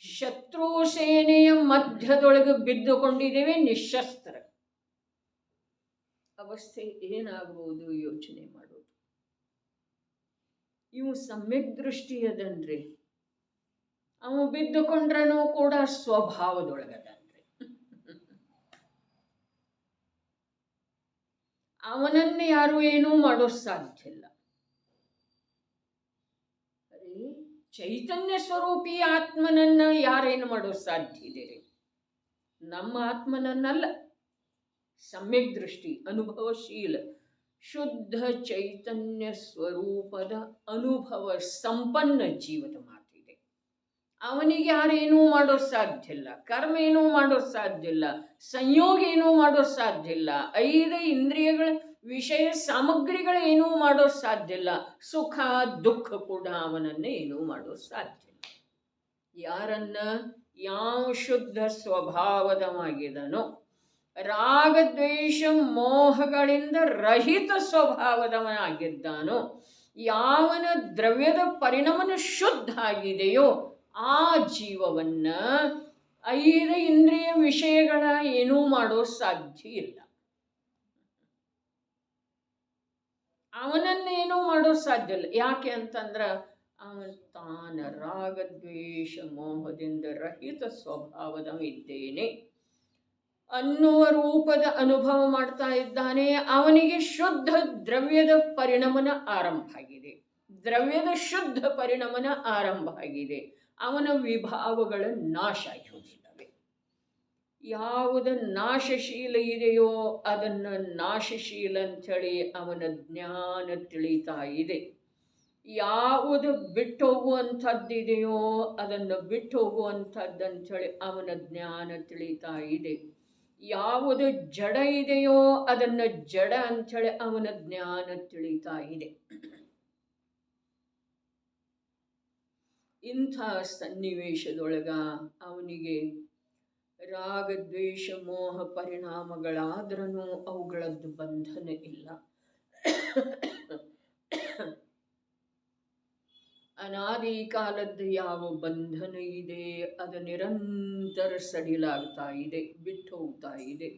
ಶತ್ರು ಸೇನೆಯ ಮಧ್ಯದೊಳಗೆ ಬಿದ್ದುಕೊಂಡಿದ್ದೇವೆ, ನಿಶಸ್ತ್ರ. ಅವಸ್ಥೆ ಏನಾಗಬಹುದು ಯೋಚನೆ ಮಾಡೋದು. ಇವು ಸಮ್ಯಕ್ ದೃಷ್ಟಿ ಅದನ್ರಿ. ಅವ ಬಿದ್ದುಕೊಂಡ್ರನು ಕೂಡ ಸ್ವಭಾವದೊಳಗದನ್ರಿ. ಅವನನ್ನು ಯಾರು ಏನೂ ಮಾಡೋ ಸಾಧ್ಯ ಇಲ್ಲ. ಚೈತನ್ಯ ಸ್ವರೂಪಿ ಆತ್ಮನನ್ನ ಯಾರೇನು ಮಾಡೋ ಸಾಧ್ಯ ಇದೆ ರೀ? ನಮ್ಮ ಆತ್ಮನನ್ನಲ್ಲ. ಸಮ್ಯಕ್ ದೃಷ್ಟಿ, ಅನುಭವಶೀಲ, ಶುದ್ಧ ಚೈತನ್ಯ ಸ್ವರೂಪದ ಅನುಭವ ಸಂಪನ್ನ ಜೀವದ ಮಾತಿದೆ. ಅವನಿಗೆ ಯಾರೇನೂ ಮಾಡೋ ಸಾಧ್ಯ ಇಲ್ಲ, ಕರ್ಮ ಏನೂ ಮಾಡೋ ಸಾಧ್ಯ ಇಲ್ಲ, ಸಂಯೋಗ ಏನೂ ಮಾಡೋ ಸಾಧ್ಯ ಇಲ್ಲ, 5 ಇಂದ್ರಿಯಗಳ ವಿಷಯ ಸಾಮಗ್ರಿಗಳೇನೂ ಮಾಡೋ ಸಾಧ್ಯ ಇಲ್ಲ, ಸುಖ ದುಃಖ ಕೂಡ ಅವನನ್ನೇ ಏನೂ ಮಾಡೋ ಸಾಧ್ಯ ಇಲ್ಲ. ಯಾರನ್ನ? ಯಾವ ಶುದ್ಧ ಸ್ವಭಾವದವಾಗಿದನೋ, ರಾಗದ್ವೇಷ ಮೋಹಗಳಿಂದ ರಹಿತ ಸ್ವಭಾವದವನಾಗಿದ್ದಾನೋ, ಯಾವನ ದ್ರವ್ಯದ ಪರಿಣಾಮನ ಶುದ್ಧ ಆಗಿದೆಯೋ ಆ ಜೀವವನ್ನ 5 ಇಂದ್ರಿಯ ವಿಷಯಗಳ ಏನೂ ಮಾಡೋ ಸಾಧ್ಯ ಇಲ್ಲ. ಅವನನ್ನೇನೂ ಮಾಡೋ ಸಾಧ್ಯ ಇಲ್ಲ. ಯಾಕೆ ಅಂತಂದ್ರೆ ಅವನು ತಾನ ರಾಗದ್ವೇಷ ಮೋಹದಿಂದ ರಹಿತ ಸ್ವಭಾವದ ಇದ್ದೇನೆ ಅನ್ನುವ ರೂಪದ ಅನುಭವ ಮಾಡ್ತಾ ಇದ್ದಾನೆ. ಅವನಿಗೆ ಶುದ್ಧ ದ್ರವ್ಯದ ಪರಿಣಮನ ಆರಂಭ ಆಗಿದೆ, ದ್ರವ್ಯದ ಶುದ್ಧ ಪರಿಣಮನ ಆರಂಭ ಆಗಿದೆ. ಅವನ ವಿಭಾವಗಳ ನಾಶ ಆಗಿ ಹೋಗಿದ್ದಾವೆ. ಯಾವುದು ನಾಶಶೀಲ ಇದೆಯೋ ಅದನ್ನು ನಾಶಶೀಲ ಅಂಥೇಳಿ ಅವನ ಜ್ಞಾನ ತಿಳಿತಾ ಇದೆ. ಯಾವುದು ಬಿಟ್ಟು ಹೋಗುವಂಥದ್ದಿದೆಯೋ ಅದನ್ನು ಬಿಟ್ಟು ಹೋಗುವಂಥದ್ದಂಥೇಳಿ ಅವನ ಜ್ಞಾನ ತಿಳಿತಾ ಇದೆ. ಯಾವುದು ಜಡ ಇದೆಯೋ ಅದನ್ನು ಜಡ ಅಂಥೇಳಿ ಅವನ ಜ್ಞಾನ ತಿಳಿತಾ ಇದೆ. ಇಂಥ ಸನ್ನಿವೇಶದೊಳಗ ಅವನಿಗೆ ರಾಗದ್ವೇಷ ಮೋಹ ಪರಿಣಾಮಗಳಾದ್ರೂ ಅವುಗಳದ್ದು ಬಂಧನ ಇಲ್ಲ. ಅನಾದಿ ಕಾಲದ್ದು ಯಾವ ಬಂಧನ ಇದೆ ಅದು ನಿರಂತರ ಸಡಿಲಾಗ್ತಾ ಇದೆ, ಬಿಟ್ಟು ಹೋಗ್ತಾ ಇದೆ.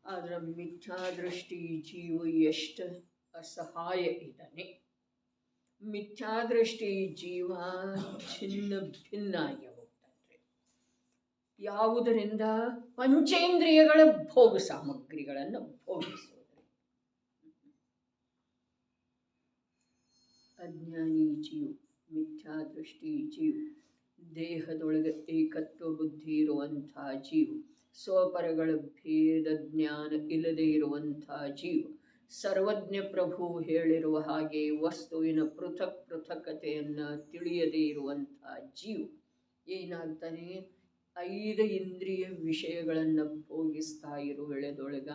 ಆದ್ರೆ ಮಿಥ್ಯಾದೃಷ್ಟಿ ಜೀವ ಎಷ್ಟು ಅಸಹಾಯ ಇದ್ದಾನೆ. ಮಿಥ್ಯಾದೃಷ್ಟಿ ಜೀವ ಛಿನ್ನ ಭಿನ್ನಾಗಿ ಹೋಗ್ತಾನೆ. ಯಾವುದರಿಂದ? ಪಂಚೇಂದ್ರಿಯಗಳ ಭೋಗ ಸಾಮಗ್ರಿಗಳನ್ನು ಭೋಗಿಸುವುದು. ಅಜ್ಞಾನಿ ಜೀವ, ಮಿಥ್ಯಾದೃಷ್ಟಿ ಜೀವ, ದೇಹದೊಳಗೆ ಏಕತ್ವ ಬುದ್ಧಿ ಇರುವಂಥ ಜೀವ, ಸ್ವಪರಗಳ ಭೇದ ಜ್ಞಾನ ಇಲ್ಲದೆ ಇರುವಂಥ ಜೀವ, ಸರ್ವಜ್ಞ ಪ್ರಭು ಹೇಳಿರುವ ಹಾಗೆ ವಸ್ತುವಿನ ಪೃಥಕ್ ಪೃಥಕತೆಯನ್ನು ತಿಳಿಯದೇ ಇರುವಂಥ ಜೀವ ಏನಾಗ್ತಾನೆ? 5 ಇಂದ್ರಿಯ ವಿಷಯಗಳನ್ನು ಭೋಗಿಸ್ತಾ ಇರುವ ವೇಳೆದೊಳಗ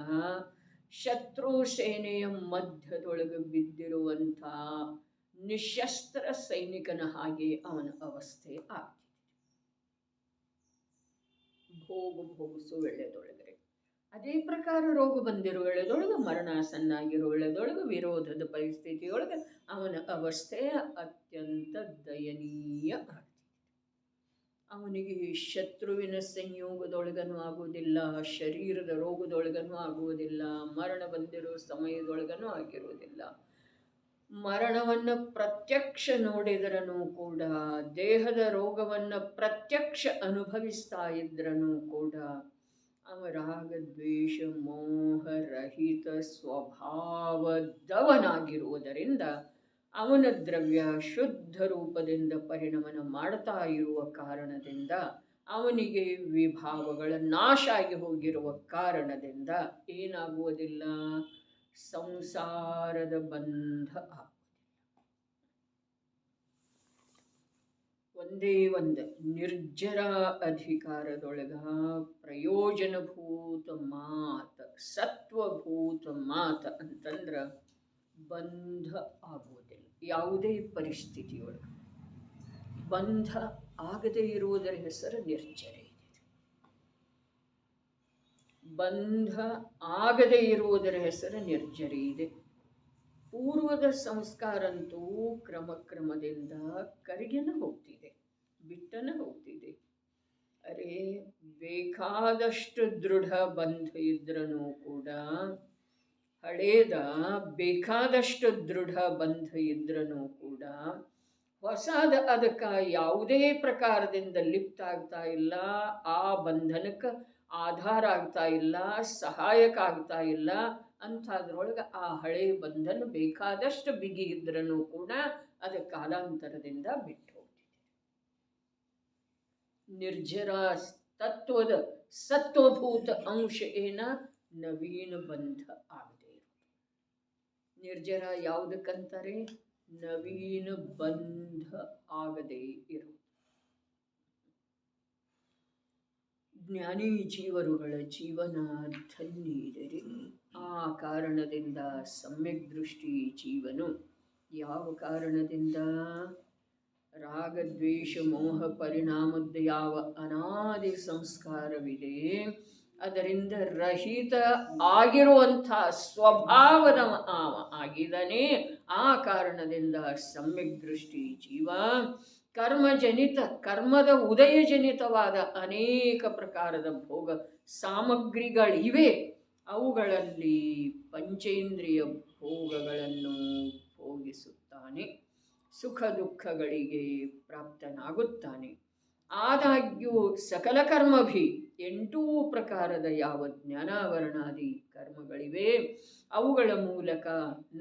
ಶತ್ರು ಸೇನೆಯ ಮಧ್ಯದೊಳಗೆ ಬಿದ್ದಿರುವಂಥ ನಿಶಸ್ತ್ರ ಸೈನಿಕನ ಹಾಗೆ ಅವನ ಅವಸ್ಥೆ ಆಗ್ತಿದೆ. ಭೋಗಿಸೋ ವೇಳೆದೊಳಗರೆ ಅದೇ ಪ್ರಕಾರ ರೋಗ ಬಂದಿರೋ ವೇಳೆದೊಳಗೆ, ಮರಣಾಸನ್ನಾಗಿರೋ ವೇಳೆದೊಳಗೆ, ವಿರೋಧದ ಪರಿಸ್ಥಿತಿಯೊಳಗೆ ಅವನ ಅವಸ್ಥೆ ಅತ್ಯಂತ ದಯನೀಯ ಆಗ್ತಿದೆ. ಅವನಿಗೆ ಶತ್ರುವಿನ ಸಂಯೋಗದೊಳಗನೂ ಆಗುವುದಿಲ್ಲ, ಶರೀರದ ರೋಗದೊಳಗನೂ ಆಗುವುದಿಲ್ಲ, ಮರಣ ಬಂದಿರೋ ಸಮಯದೊಳಗನೂ ಆಗಿರುವುದಿಲ್ಲ. ಮರಣವನ್ನು ಪ್ರತ್ಯಕ್ಷ ನೋಡಿದ್ರೂ ಕೂಡ, ದೇಹದ ರೋಗವನ್ನು ಪ್ರತ್ಯಕ್ಷ ಅನುಭವಿಸ್ತಾ ಇದ್ರೂ ಕೂಡ ಅವ ರಾಗದ್ವೇಷ ಮೋಹರಹಿತ ಸ್ವಭಾವದವನಾಗಿರುವುದರಿಂದ ಅವನ ದ್ರವ್ಯ ಶುದ್ಧ ರೂಪದಿಂದ ಪರಿಣಮನ ಮಾಡ್ತಾ ಇರುವ ಕಾರಣದಿಂದ, ಅವನಿಗೆ ವಿಭಾವಗಳ ನಾಶ ಆಗಿ ಹೋಗಿರುವ ಕಾರಣದಿಂದ ಏನಾಗುವುದಿಲ್ಲ? ಸಂಸಾರದ ಬಂಧ ಆಗುವುದಿಲ್ಲ. ಒಂದೇ ಒಂದು ನಿರ್ಜರ ಅಧಿಕಾರದೊಳಗ ಪ್ರಯೋಜನಭೂತ ಮಾತ, ಸತ್ವಭೂತ ಮಾತ ಅಂತಂದ್ರೆ ಬಂಧ ಆಗುವುದಿಲ್ಲ. ಯಾವುದೇ ಪರಿಸ್ಥಿತಿಯೊಳಗೆ ಬಂಧ ಆಗದೇ ಇರುವುದರ ಹೆಸರು ನಿರ್ಜರ ಇದೆ. ಬಂಧ ಆಗದೇ ಇರುವುದರ ಹೆಸರು ನಿರ್ಜರಿ ಇದೆ. ಪೂರ್ವದ ಸಂಸ್ಕಾರ ಅಂತೂ ಕ್ರಮದಿಂದ ಕರಗಿನ ಹೋಗ್ತಿದೆ, ಬಿಟ್ಟನ ಹೋಗ್ತಿದೆ. ಅರೆ, ಬೇಕಾದಷ್ಟು ದೃಢ ಬಂಧ ಇದ್ರೂ ಕೂಡ, ಹಳೇದ ಬೇಕಾದಷ್ಟು ದೃಢ ಬಂಧ ಇದ್ರೂ ಕೂಡ ಹೊಸದ ಅದಕ್ಕೆ ಯಾವುದೇ ಪ್ರಕಾರದಿಂದ ಲಿಪ್ತ ಆಗ್ತಾ ಇಲ್ಲ, ಆ ಬಂಧನಕ್ಕೆ ಆಧಾರ ಆಗ್ತಾ ಇಲ್ಲ, ಸಹಾಯಕ ಆಗ್ತಾ ಇಲ್ಲ. ಅಂಥದ್ರೊಳಗೆ ಆ ಹಳೆ ಬಂಧನ ಬೇಕಾದಷ್ಟು ಬಿಗಿ ಇದ್ರೂ ಕೂಡ ಅದು ಕಾಲಾಂತರದಿಂದ ಬಿಟ್ಟು ಹೋಗ್ತಿದೆ. ನಿರ್ಜರ ತತ್ವದ ಸತ್ವಭೂತ ಅಂಶ ಏನ ನವೀನ ಬಂಧ ಆಗದೆ ಇರೋದು. ನಿರ್ಜರ ಯಾವುದಕ್ಕಂತಾರೆ? ನವೀನ ಬಂಧ ಆಗದೆ ಇರೋದು. ಜ್ಞಾನಿ ಜೀವರುಗಳ ಜೀವನ ಧನ್ಯ ಇದೆ. ಆ ಕಾರಣದಿಂದ ಸಮ್ಯಕ್ ದೃಷ್ಟಿ ಜೀವನು ಯಾವ ಕಾರಣದಿಂದ ರಾಗದ್ವೇಷ ಮೋಹ ಪರಿಣಾಮದ ಯಾವ ಅನಾದಿ ಸಂಸ್ಕಾರವಿದೆ ಅದರಿಂದ ರಹಿತ ಆಗಿರುವಂಥ ಸ್ವಭಾವದ ಆಗಿದ್ದಾನೆ. ಆ ಕಾರಣದಿಂದ ಸಮ್ಯಕ್ ದೃಷ್ಟಿ ಜೀವ ಕರ್ಮಜನಿತ, ಕರ್ಮದ ಉದಯಜನಿತವಾದ ಅನೇಕ ಪ್ರಕಾರದ ಭೋಗ ಸಾಮಗ್ರಿಗಳಿವೆ. ಅವುಗಳಲ್ಲಿ ಪಂಚೇಂದ್ರಿಯ ಭೋಗಗಳನ್ನು ಭೋಗಿಸುತ್ತಾನೆ, ಸುಖ ದುಃಖಗಳಿಗೆ ಪ್ರಾಪ್ತನಾಗುತ್ತಾನೆ. ಆದಾಗ್ಯೂ ಸಕಲ ಕರ್ಮಭಿ 8 ಪ್ರಕಾರದ ಯಾವ ಜ್ಞಾನಾವರಣಾದಿ ಕರ್ಮಗಳಿವೆ ಅವುಗಳ ಮೂಲಕ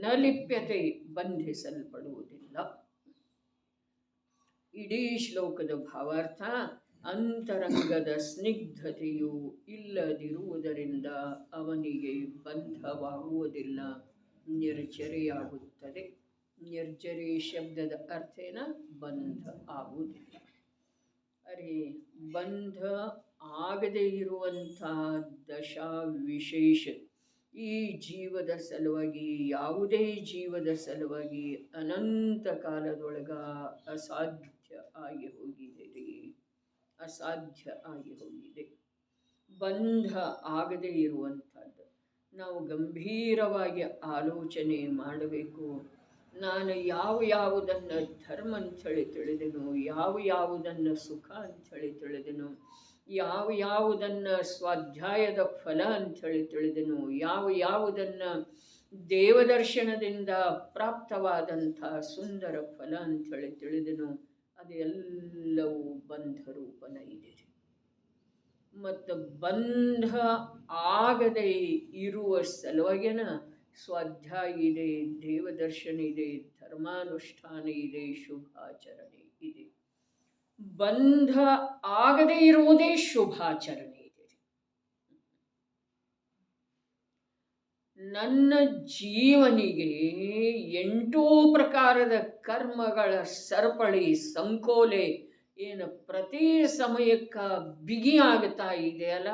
ನ ಲಿಪ್ಯತೆ, ಬಂಧಿಸಲ್ಪಡುವುದಿಲ್ಲ. ಇಡೀ ಶ್ಲೋಕದ ಭಾವಾರ್ಥ ಅಂತರಂಗದ ಸ್ನಿಗ್ಧತೆಯು ಇಲ್ಲದಿರುವುದರಿಂದ ಅವನಿಗೆ ಬಂಧವಾಗುವುದಿಲ್ಲ, ನಿರ್ಜರೆಯಾಗುತ್ತದೆ. ನಿರ್ಜರೆ ಶಬ್ದದ ಅರ್ಥೇನ ಬಂಧ ಆಗುವುದಿಲ್ಲ. ಅರೆ, ಬಂಧ ಆಗದೇ ಇರುವಂಥ ದಶಾ ವಿಶೇಷ ಈ ಜೀವದ ಸಲುವಾಗಿ, ಯಾವುದೇ ಜೀವದ ಸಲುವಾಗಿ ಅನಂತ ಕಾಲದೊಳಗ ಅಸಾಧ್ಯ ಆಗಿ ಹೋಗಿದೆ ರೀ, ಅಸಾಧ್ಯ ಆಗಿ ಹೋಗಿದೆ. ಬಂಧ ಆಗದೇ ಇರುವಂಥದ್ದು ನಾವು ಗಂಭೀರವಾಗಿ ಆಲೋಚನೆ ಮಾಡಬೇಕು. ನಾನು ಯಾವುದನ್ನು ಧರ್ಮ ಅಂಥೇಳಿ ತಿಳಿದೆನೋ, ಯಾವುದನ್ನು ಸುಖ ಅಂಥೇಳಿ ತಿಳಿದೆನೋ, ಯಾವುದನ್ನು ಸ್ವಾಧ್ಯಾಯದ ಫಲ ಅಂಥೇಳಿ ತಿಳಿದೆನೋ, ಯಾವುದನ್ನು ದೇವದರ್ಶನದಿಂದ ಪ್ರಾಪ್ತವಾದಂಥ ಸುಂದರ ಫಲ ಅಂಥೇಳಿ ತಿಳಿದೆನೋ, ಅದೆಲ್ಲವೂ ಬಂಧರೂಪನ ಇದೆ. ಮತ್ತು ಬಂಧ ಆಗದೆ ಇರುವ ಸಲುವಾಗಿನ ಸ್ವಾಧ್ಯಾಯ ಇದೆ, ದೇವದರ್ಶನ ಇದೆ, ಧರ್ಮಾನುಷ್ಠಾನ ಇದೆ, ಶುಭಾಚರಣೆ ಇದೆ. ಬಂಧ ಆಗದೆ ಇರುವುದೇ ಶುಭಾಚರಣೆ ಇದೆ. ನನ್ನ ಜೀವನಿಗೆ 8 ಪ್ರಕಾರದ ಕರ್ಮಗಳ ಸರಪಳಿ ಸಂಕೋಲೆ ಏನು ಪ್ರತಿ ಸಮಯಕ್ಕೆ ಬಿಗಿಯಾಗ್ತಾ ಇದೆಯಲ್ಲ,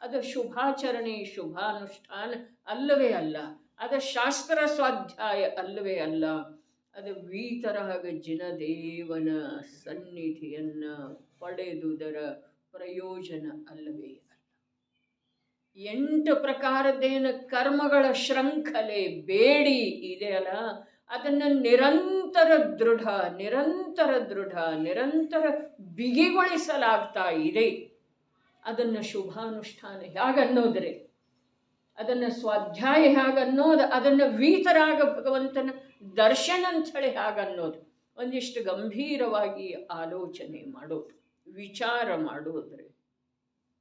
ಅದು ಶುಭಾಚರಣೆ, ಶುಭಾನುಷ್ಠಾನ ಅಲ್ಲವೇ ಅಲ್ಲ. ಅದು ಶಾಸ್ತ್ರ ಸ್ವಾಧ್ಯಾಯ ಅಲ್ಲವೇ ಅಲ್ಲ. ಅದು ವೀತರಾಗ ಜಿನದೇವನ ಸನ್ನಿಧಿಯನ್ನು ಪಡೆದುದರ ಪ್ರಯೋಜನ ಅಲ್ಲವೇ ಅಲ್ಲ. 8 ಪ್ರಕಾರದ್ದೇನು ಕರ್ಮಗಳ ಶೃಂಖಲೆ ಬೇಡಿ ಇದೆಯಲ್ಲ, ಅದನ್ನು ನಿರಂತರ ದೃಢ ಬಿಗಿಗೊಳಿಸಲಾಗ್ತಾ ಇದೆ. ಅದನ್ನು ಶುಭಾನುಷ್ಠಾನ ಹೇಗನ್ನೋದ್ರೆ, ಅದನ್ನು ಸ್ವಾಧ್ಯಾಯ ಹೇಗನ್ನೋದು, ಅದನ್ನು ವೀತರಾಗ ಭಗವಂತನ ದರ್ಶನ ಅಂಥೇಳಿ ಹೇಗನ್ನೋದು, ಒಂದಿಷ್ಟು ಗಂಭೀರವಾಗಿ ಆಲೋಚನೆ ಮಾಡೋದು, ವಿಚಾರ ಮಾಡೋದ್ರೆ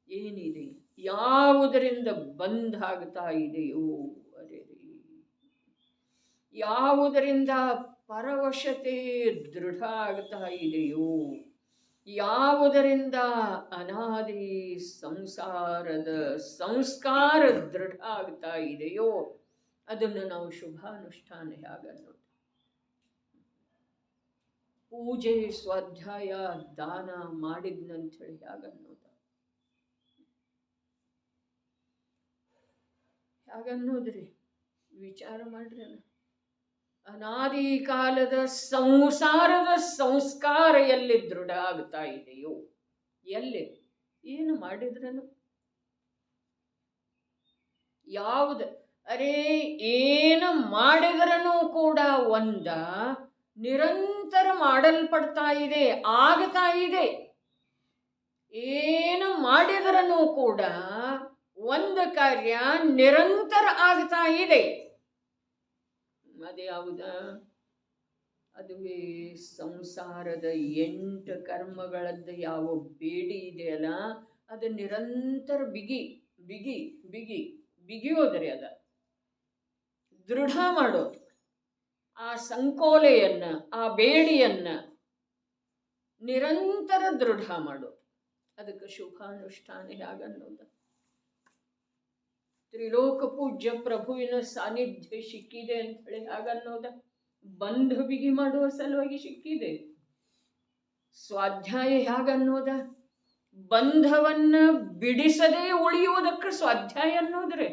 ಏನಿದೆ, ಯಾವುದರಿಂದ ಬಂಧಾಗ್ತಾ ಇದೆಯೋ, ಅದೇ ಯಾವುದರಿಂದ ಪರವಶತೆ ದೃಢ ಆಗ್ತಾ ಇದೆಯೋ, ಯಾವುದರಿಂದ ಅನಾದಿ ಸಂಸಾರದ ಸಂಸ್ಕಾರ ದೃಢ ಆಗ್ತಾ ಇದೆಯೋ, ಅದನ್ನು ನಾವು ಶುಭಾನುಷ್ಠಾನ ಹೇಗನ್ನೋದು. ಪೂಜೆ, ಸ್ವಾಧ್ಯಾಯ, ದಾನ ಮಾಡಿದ್ನಂಥೇಳಿ ಹೇಗನ್ನೋದು, ಹೇಗನ್ನೋದ್ರಿ? ವಿಚಾರ ಮಾಡ್ರಿ. ಅನಾದಿ ಕಾಲದ ಸಂಸಾರದ ಸಂಸ್ಕಾರ ಎಲ್ಲಿ ದೃಢ ಆಗ್ತಾ ಇದೆಯೋ, ಎಲ್ಲಿ ಏನು ಮಾಡಿದ್ರನು, ಯಾವುದು ಅರೇ ಏನು ಮಾಡಿದ್ರೂ ಕೂಡ ಒಂದ ನಿರಂತರ ಮಾಡಲ್ಪಡ್ತಾ ಇದೆ, ಆಗ್ತಾ ಇದೆ. ಏನು ಮಾಡಿದ್ರೂ ಕೂಡ ಒಂದು ಕಾರ್ಯ ನಿರಂತರ ಆಗ್ತಾ ಇದೆ. ಅದ್ಯಾವುದ? ಅದುವೇ ಸಂಸಾರದ 8 ಕರ್ಮಗಳದ್ದು ಯಾವ ಬೇಡಿ ಇದೆಯಲ್ಲ, ಅದು ನಿರಂತರ ಬಿಗಿ ಬಿಗಿ ಬಿಗಿ ಬಿಗಿಯೋದ್ರಿ. ಅದ ದೃಢ ಮಾಡೋದು, ಆ ಸಂಕೋಲೆಯನ್ನ, ಆ ಬೇಡಿಯನ್ನ ನಿರಂತರ ದೃಢ ಮಾಡೋದು. ಅದಕ್ಕೆ ಶುಭಾನುಷ್ಠಾನ ಹೇಗನ್ನೋದ? ತ್ರಿಲೋಕ ಪೂಜ್ಯ ಪ್ರಭುವಿನ ಸಾನ್ನಿಧ್ಯ ಸಿಕ್ಕಿದೆ ಅಂತ ಹೇಳಿ ಹಾಗನ್ನೋದ? ಬಂಧ ಬಿಗಿ ಮಾಡುವ ಸಲುವಾಗಿ ಸಿಕ್ಕಿದೆ. ಸ್ವಾಧ್ಯಾಯ ಹೇಗನ್ನೋದ? ಬಂಧವನ್ನ ಬಿಡಿಸದೇ ಉಳಿಯುವುದಕ್ಕೆ ಸ್ವಾಧ್ಯಾಯ ಅನ್ನೋದ್ರಿ.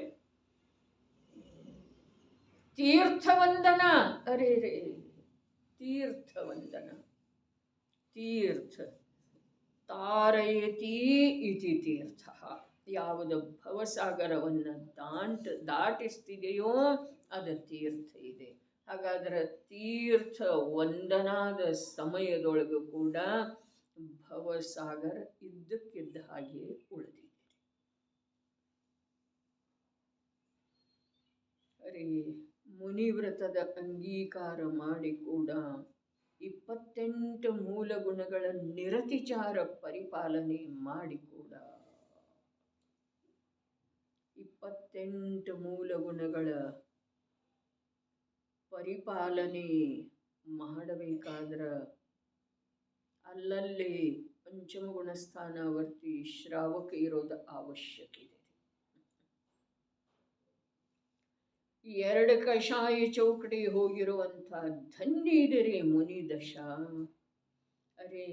ತೀರ್ಥವಂದನ, ಅರೇ ರೇ ತೀರ್ಥವಂದನ, ತೀರ್ಥ ತಾರಯತಿ ಇತಿ ತೀರ್ಥ. ಯಾವುದು ಭವಸಾಗರವನ್ನು ದಾಟಿಸ್ತಿದೆಯೋ ಅದು ತೀರ್ಥ ಇದೆ. ಹಾಗಾದ್ರೆ ತೀರ್ಥ ವಂದನಾದ ಸಮಯದೊಳಗೂ ಕೂಡ ಭವಸಾಗರ ಇದ್ದಕ್ಕಿದ್ದ ಹಾಗೆ ಉಳಿದಿದೆ. ಅರೆ ಮುನಿವ್ರತದ ಅಂಗೀಕಾರ ಮಾಡಿ ಕೂಡ 28 ಮೂಲ ಗುಣಗಳ ನಿರತಿಚಾರ ಪರಿಪಾಲನೆ ಮಾಡಿ ಕೂಡ 28 ಮೂಲ ಗುಣಗಳ ಪರಿಪಾಲನೆ ಮಾಡಬೇಕಾದ್ರ ಅಲ್ಲಲ್ಲಿ ಪಂಚಮ ಗುಣಸ್ಥಾನವರ್ತಿ ಶ್ರಾವಕ ಇರೋದು ಅವಶ್ಯಕ ಇದೆ. 2 ಕಷಾಯ ಚೌಕಟಿ ಹೋಗಿರುವಂಥ ಧನ್ಯ ಇದೆ ರೀ ಮುನಿದಶ. ಅರೆ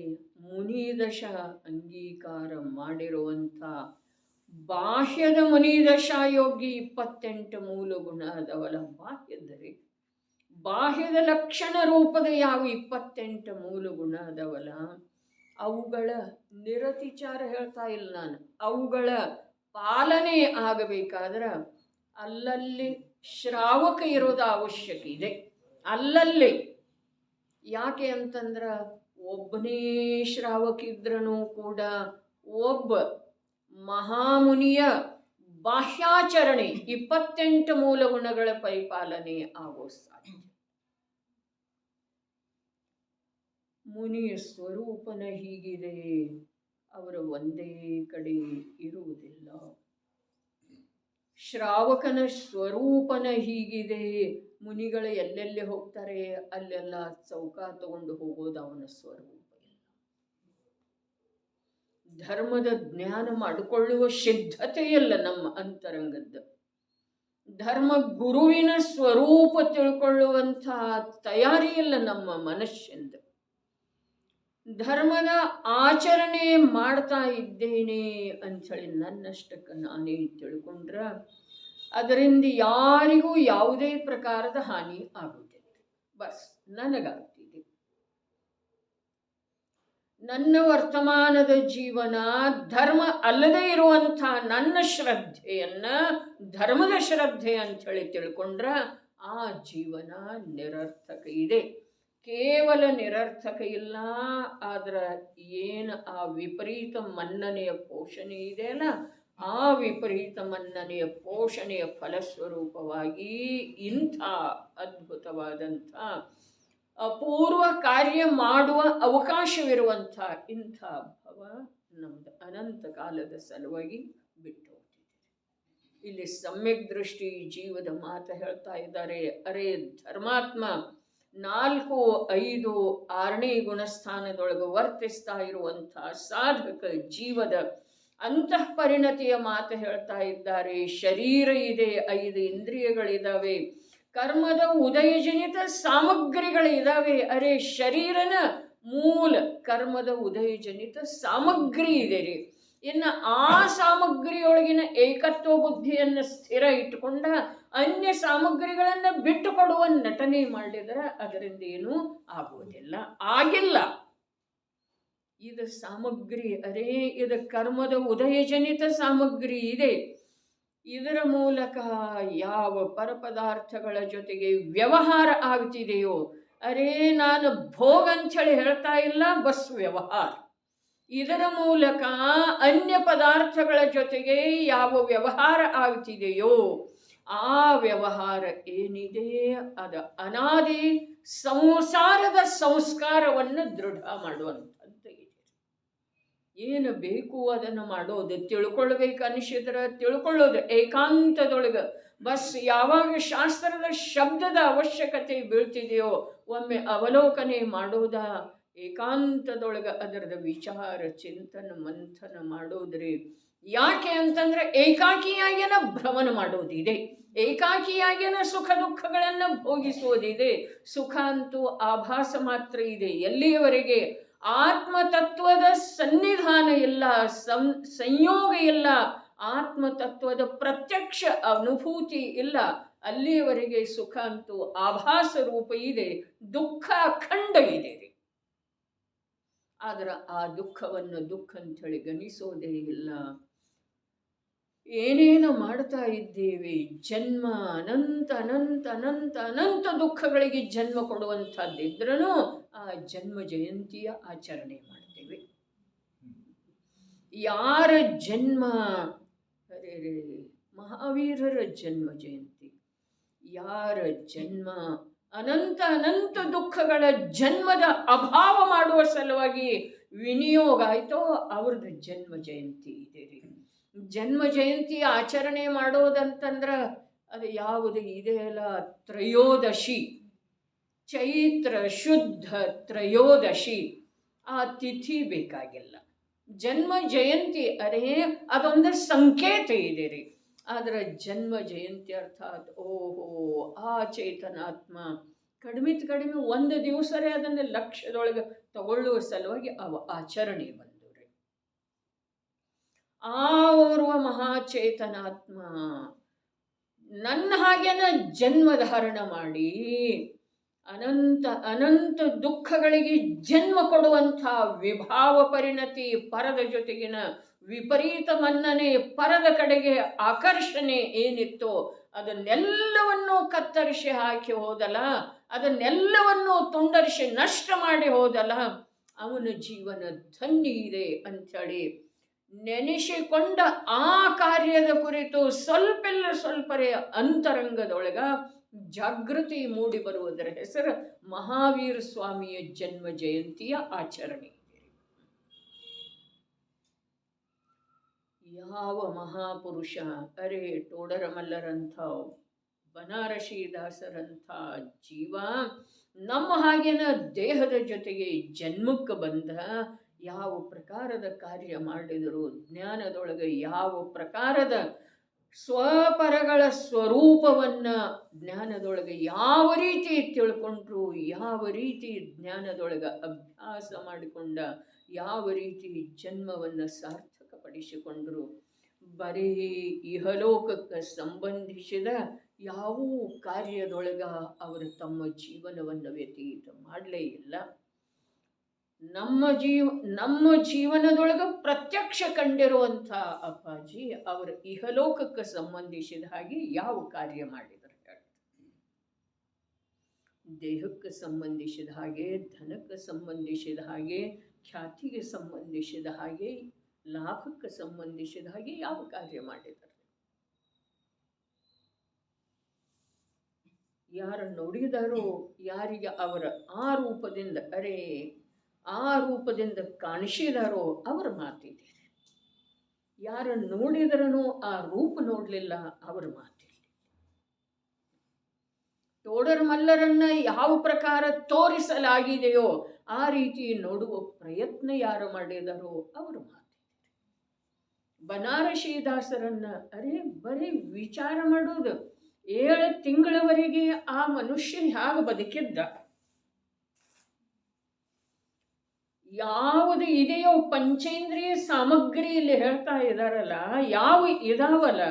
ಮುನಿದಶ ಅಂಗೀಕಾರ ಮಾಡಿರುವಂಥ ಬಾಹ್ಯದ ಮುನಿದಶಾ ಯೋಗಿ 28 ಮೂಲ ಗುಣ ಅದವಲ್ಲ, ಬಾಹ್ಯದರಿ ಬಾಹ್ಯದ ಲಕ್ಷಣ ರೂಪದ ಯಾವ 28 ಮೂಲ ಗುಣ ಅದವಲ್ಲ, ಅವುಗಳ ನಿರತಿಚಾರ ಹೇಳ್ತಾ ಇಲ್ಲ ನಾನು, ಅವುಗಳ ಪಾಲನೆ ಆಗಬೇಕಾದ್ರ ಅಲ್ಲಲ್ಲಿ ಶ್ರಾವಕ ಇರೋದು ಅವಶ್ಯಕ ಇದೆ. ಅಲ್ಲಲ್ಲಿ ಯಾಕೆ ಅಂತಂದ್ರ ಒಬ್ಬನೇ ಶ್ರಾವಕ ಇದ್ರೂ ಕೂಡ ಒಬ್ಬ ಮಹಾಮುನಿಯ ಬಾಹ್ಯಾಚರಣೆ 28 ಮೂಲ ಗುಣಗಳ ಪರಿಪಾಲನೆ ಆಗೋ ಸಾಧ್ಯ. ಮುನಿಯ ಸ್ವರೂಪನ ಹೀಗಿದೆ, ಅವರು ಒಂದೇ ಕಡೆ ಇರುವುದಿಲ್ಲ. ಶ್ರಾವಕನ ಸ್ವರೂಪನ ಹೀಗಿದೆ, ಮುನಿಗಳು ಎಲ್ಲೆಲ್ಲಿ ಹೋಗ್ತಾರೆ ಅಲ್ಲೆಲ್ಲ ಚೌಕ ತಗೊಂಡು ಹೋಗೋದು ಅವನ ಸ್ವರೂಪ. ಧರ್ಮದ ಜ್ಞಾನ ಮಾಡಿಕೊಳ್ಳುವ ಸಿದ್ಧತೆಯಲ್ಲ ನಮ್ಮ ಅಂತರಂಗದ್ದು. ಧರ್ಮ ಗುರುವಿನ ಸ್ವರೂಪ ತಿಳ್ಕೊಳ್ಳುವಂಥ ತಯಾರಿಯಲ್ಲ ನಮ್ಮ ಮನಸ್ಸಿಂದ. ಧರ್ಮದ ಆಚರಣೆ ಮಾಡ್ತಾ ಇದ್ದೇನೆ ಅಂಥೇಳಿ ನನ್ನಷ್ಟಕ್ಕೆ ನಾನೇ ತಿಳ್ಕೊಂಡ್ರ ಅದರಿಂದ ಯಾರಿಗೂ ಯಾವುದೇ ಪ್ರಕಾರದ ಹಾನಿ ಆಗುತ್ತಿಲ್ಲ. ಬಸ್ ನನಗಾಗ್ತಿದೆ. ನನ್ನ ವರ್ತಮಾನದ ಜೀವನ ಧರ್ಮ ಅಲ್ಲದೇ ಇರುವಂಥ ನನ್ನ ಶ್ರದ್ಧೆಯನ್ನ ಧರ್ಮದ ಶ್ರದ್ಧೆ ಅಂಥೇಳಿ ತಿಳ್ಕೊಂಡ್ರ ಆ ಜೀವನ ನಿರರ್ಥಕ ಇದೆ. ಕೇವಲ ನಿರರ್ಥಕ ಇಲ್ಲ, ಆದ್ರೆ ಏನು ಆ ವಿಪರೀತ ಮನ್ನನೆಯ ಪೋಷಣೆ ಇದೆಯಲ್ಲ, ಆ ವಿಪರೀತ ಮನ್ನನೆಯ ಪೋಷಣೆಯ ಫಲಸ್ವರೂಪವಾಗಿ ಇಂಥ ಅದ್ಭುತವಾದಂಥ ಅಪೂರ್ವ ಕಾರ್ಯ ಮಾಡುವ ಅವಕಾಶವಿರುವಂಥ ಇಂಥ ಭವ ನಮ್ದು ಅನಂತ ಕಾಲದ ಸಲುವಾಗಿ ಬಿಟ್ಟು ಹೋಗ್ತಿದೆ. ಇಲ್ಲಿ ಸಮ್ಯಕ್ ದೃಷ್ಟಿ ಜೀವದ ಮಾತು ಹೇಳ್ತಾ ಇದ್ದಾರೆ. ಅರೇ ಧರ್ಮಾತ್ಮ 4, 5, 6ನೇ ಗುಣಸ್ಥಾನದೊಳಗೆ ವರ್ತಿಸ್ತಾ ಇರುವಂಥ ಸಾಧಕ ಜೀವದ ಅಂತಃಪರಿಣತಿಯ ಮಾತು ಹೇಳ್ತಾ ಇದ್ದಾರೆ. ಶರೀರ ಇದೆ, 5 ಇಂದ್ರಿಯಗಳಿದ್ದಾವೆ, ಕರ್ಮದ ಉದಯಜನಿತ ಸಾಮಗ್ರಿಗಳಿದ್ದಾವೆ. ಅರೆ ಶರೀರನ ಮೂಲ ಕರ್ಮದ ಉದಯಜನಿತ ಸಾಮಗ್ರಿ ಇದೆ ರೀ. ಇನ್ನು ಆ ಸಾಮಗ್ರಿಯೊಳಗಿನ ಏಕತ್ವ ಬುದ್ಧಿಯನ್ನು ಸ್ಥಿರ ಇಟ್ಟುಕೊಂಡ ಅನ್ಯ ಸಾಮಗ್ರಿಗಳನ್ನು ಬಿಟ್ಟು ಕೊಡುವ ನಟನೆ ಮಾಡಿದರೆ ಅದರಿಂದ ಏನೂ ಆಗುವುದಿಲ್ಲ, ಆಗಿಲ್ಲ. ಇದು ಸಾಮಗ್ರಿ, ಅರೇ ಇದು ಕರ್ಮದ ಉದಯಜನಿತ ಸಾಮಗ್ರಿ ಇದೆ. ಇದರ ಮೂಲಕ ಯಾವ ಪರಪದಾರ್ಥಗಳ ಜೊತೆಗೆ ವ್ಯವಹಾರ ಆಗ್ತಿದೆಯೋ, ಅರೇ ನಾನು ಭೋಗ ಅಂಥೇಳಿ ಹೇಳ್ತಾ ಇಲ್ಲ, ಬಸ್ ವ್ಯವಹಾರ. ಇದರ ಮೂಲಕ ಅನ್ಯ ಪದಾರ್ಥಗಳ ಜೊತೆಗೆ ಯಾವ ವ್ಯವಹಾರ ಆಗ್ತಿದೆಯೋ ಆ ವ್ಯವಹಾರ ಏನಿದೆ ಅದ ಅನಾದಿ ಸಂಸಾರದ ಸಂಸ್ಕಾರವನ್ನು ದೃಢ ಮಾಡುವಂಥದ್ದು ಇದೆ. ಏನು ಬೇಕು ಅದನ್ನು ಮಾಡೋದು, ತಿಳ್ಕೊಳ್ಬೇಕು ಅನಿಸಿದ್ರೆ ತಿಳ್ಕೊಳ್ಳೋದು ಏಕಾಂತದೊಳಗೆ. ಬಸ್ ಯಾವಾಗ ಶಾಸ್ತ್ರದ ಶಬ್ದದ ಅವಶ್ಯಕತೆ ಬೀಳ್ತಿದೆಯೋ ಒಮ್ಮೆ ಅವಲೋಕನೆ ಮಾಡೋದ, ಏಕಾಂತದೊಳಗೆ ಅದರದ ವಿಚಾರ ಚಿಂತನ ಮಂಥನ ಮಾಡೋದ್ರಿ. ಯಾಕೆ ಅಂತಂದ್ರೆ ಏಕಾಕಿಯಾಗಿನ ಭ್ರಮಣ ಮಾಡೋದಿದೆ, ಏಕಾಕಿಯಾಗಿನ ಸುಖ ದುಃಖಗಳನ್ನು ಭೋಗಿಸುವುದಿದೆ. ಸುಖ ಅಂತೂ ಆಭಾಸ ಮಾತ್ರ ಇದೆ. ಎಲ್ಲಿಯವರೆಗೆ ಆತ್ಮತತ್ವದ ಸನ್ನಿಧಾನ ಇಲ್ಲ, ಸಂಯೋಗ ಇಲ್ಲ, ಆತ್ಮತತ್ವದ ಪ್ರತ್ಯಕ್ಷ ಅನುಭೂತಿ ಇಲ್ಲ, ಅಲ್ಲಿಯವರೆಗೆ ಸುಖ ಅಂತೂ ಆಭಾಸ ರೂಪ ಇದೆ, ದುಃಖ ಅಖಂಡ ಇದೆ. ಆದ್ರೆ ಆ ದುಃಖವನ್ನು ದುಃಖ ಅಂಥೇಳಿ ಗಣಿಸೋದೇ ಇಲ್ಲ. ಏನೇನು ಮಾಡ್ತಾ ಇದ್ದೇವೆ, ಜನ್ಮ ಅನಂತ ಅನಂತ ಅನಂತ ಅನಂತ ದುಃಖಗಳಿಗೆ ಜನ್ಮ ಕೊಡುವಂಥದ್ದಿದ್ರೂ ಆ ಜನ್ಮ ಜಯಂತಿಯ ಆಚರಣೆ ಮಾಡ್ತೇವೆ. ಯಾರ ಜನ್ಮ, ಅರೆ ಮಹಾವೀರರ ಜನ್ಮ ಜಯಂತಿ, ಯಾರ ಜನ್ಮ ಅನಂತ ಅನಂತ ದುಃಖಗಳ ಜನ್ಮದ ಅಭಾವ ಮಾಡುವ ಸಲುವಾಗಿ ವಿನಿಯೋಗ ಆಯ್ತೋ ಅವ್ರದ್ದು ಜನ್ಮ ಜಯಂತಿ ಇದೆ ರೀ. ಜನ್ಮ ಜಯಂತಿ ಆಚರಣೆ ಮಾಡೋದಂತಂದ್ರ ಅದು ಯಾವುದು ಇದೆಯಲ್ಲ, ತ್ರಯೋದಶಿ, ಚೈತ್ರ ಶುದ್ಧ ತ್ರಯೋದಶಿ, ಆ ತಿಥಿ ಬೇಕಾಗಿಲ್ಲ. ಜನ್ಮ ಜಯಂತಿ ಅದೇ ಅದೊಂದು ಸಂಕೇತ ಇದೆ ರೀ. ಆದರೆ ಜನ್ಮ ಜಯಂತಿ ಅರ್ಥಾತ್ ಓಹೋ ಆ ಚೇತನಾತ್ಮ ಕಡಿಮೆ ಒಂದು ದಿವಸರೇ ಅದನ್ನು ಲಕ್ಷ್ಯದೊಳಗೆ ತಗೊಳ್ಳುವ ಸಲುವಾಗಿ ಅವ ಆಚರಣೆ ಬಂದವ್ರಿ. ಆ ಓರ್ವ ಮಹಾಚೇತನಾತ್ಮ ನನ್ನ ಹಾಗೇನ ಜನ್ಮಧಾರಣ ಮಾಡಿ ಅನಂತ ಅನಂತ ದುಃಖಗಳಿಗೆ ಜನ್ಮ ಕೊಡುವಂಥ ವಿಭಾವ ಪರಿಣತಿ, ಪರದ ಜೊತೆಗಿನ ವಿಪರೀತ ಮನ್ನಣೆ, ಪರದ ಕಡೆಗೆ ಆಕರ್ಷಣೆ ಏನಿತ್ತೋ ಅದನ್ನೆಲ್ಲವನ್ನೂ ಕತ್ತರಿಸಿ ಹಾಕಿ ಹೋದಲ್ಲ, ಅದನ್ನೆಲ್ಲವನ್ನೂ ತುಂಡರಿಸಿ ನಷ್ಟ ಮಾಡಿ ಹೋದಲ್ಲ, ಅವನ ಜೀವನ ಧನ್ಯ ಇದೆ ಅಂಥೇಳಿ ನೆನೆಸಿಕೊಂಡ ಆ ಕಾರ್ಯದ ಕುರಿತು ಸ್ವಲ್ಪರೇ ಅಂತರಂಗದೊಳಗ ಜಾಗೃತಿ ಮೂಡಿ ಬರುವುದರ ಹೆಸರು ಮಹಾವೀರ ಸ್ವಾಮಿಯ ಜನ್ಮ ಜಯಂತಿಯ ಆಚರಣೆ. ಯಾವ ಮಹಾಪುರುಷ, ಅರೆ ಟೋಡರ ಮಲ್ಲರಂಥ, ಬನಾರಸಿ ದಾಸರಂಥ ಜೀವ ನಮ್ಮ ಹಾಗೇನ ದೇಹದ ಜೊತೆಗೆ ಜನ್ಮಕ್ಕೆ ಬಂದ, ಯಾವ ಪ್ರಕಾರದ ಕಾರ್ಯ ಮಾಡಿದರು, ಜ್ಞಾನದೊಳಗೆ ಯಾವ ಪ್ರಕಾರದ ಸ್ವಪರಗಳ ಸ್ವರೂಪವನ್ನು ಜ್ಞಾನದೊಳಗೆ ಯಾವ ರೀತಿ ತಿಳ್ಕೊಂಡ್ರು, ಯಾವ ರೀತಿ ಜ್ಞಾನದೊಳಗೆ ಅಭ್ಯಾಸ ಮಾಡಿಕೊಂಡ, ಯಾವ ರೀತಿ ಜನ್ಮವನ್ನು ಸಾರ್ಥಕಪಡಿಸಿಕೊಂಡ್ರು. ಬರೀ ಇಹಲೋಕಕ್ಕೆ ಸಂಬಂಧಿಸಿದ ಯಾವ ಕಾರ್ಯದೊಳಗ ಅವರು ತಮ್ಮ ಜೀವನವನ್ನು ವ್ಯತೀತ ಮಾಡಲೇ ಇಲ್ಲ. ನಮ್ಮ ಜೀವನದೊಳಗೆ ಪ್ರತ್ಯಕ್ಷ ಕಂಡಿರುವಂಥ ಅಪ್ಪಾಜಿ ಅವರು ಇಹಲೋಕಕ್ಕೆ ಸಂಬಂಧಿಸಿದ ಹಾಗೆ ಯಾವ ಕಾರ್ಯ ಮಾಡಿದರು? ದೇಹಕ್ಕೆ ಸಂಬಂಧಿಸಿದ ಹಾಗೆ, ಧನಕ್ಕೆ ಸಂಬಂಧಿಸಿದ ಹಾಗೆ, ಖ್ಯಾತಿಗೆ ಸಂಬಂಧಿಸಿದ ಹಾಗೆ, ಲಾಭಕ್ಕೆ ಸಂಬಂಧಿಸಿದ ಹಾಗೆ ಯಾವ ಕಾರ್ಯ ಮಾಡಿದರು? ಯಾರು ನೋಡಿದಾರೋ, ಯಾರಿಗೆ ಅವರ ಆ ರೂಪದಿಂದ ಆ ರೂಪದಿಂದ ಕಾಣಿಸಿದಾರೋ ಅವರ ಮಾತಿದೆ. ಯಾರು ನೋಡಿದ್ರೂ ಆ ರೂಪ ನೋಡಲಿಲ್ಲ, ಅವರ ಮಾತಿಲ್ಲ. ಟೋಡರ್ ಮಲ್ಲರನ್ನ ಯಾವ ಪ್ರಕಾರ ತೋರಿಸಲಾಗಿದೆಯೋ ಆ ರೀತಿ ನೋಡುವ ಪ್ರಯತ್ನ ಯಾರು ಮಾಡಿದಾರೋ ಅವರ ಮಾತಿದೆ. ಬನಾರಸಿ ದಾಸರನ್ನ ಬರೀ ವಿಚಾರ ಮಾಡೋದು, 7 ತಿಂಗಳವರೆಗೆ ಆ ಮನುಷ್ಯ ಹೇಗೆ ಬದುಕಿದ್ದ, ಯಾವುದು ಇದೆಯೋ ಪಂಚೇಂದ್ರಿಯ ಸಾಮಗ್ರಿ ಇಲ್ಲಿ ಹೇಳ್ತಾ ಇದ್ದಾರಲ್ಲ, ಯಾವ ಇದಾವಲ್ಲ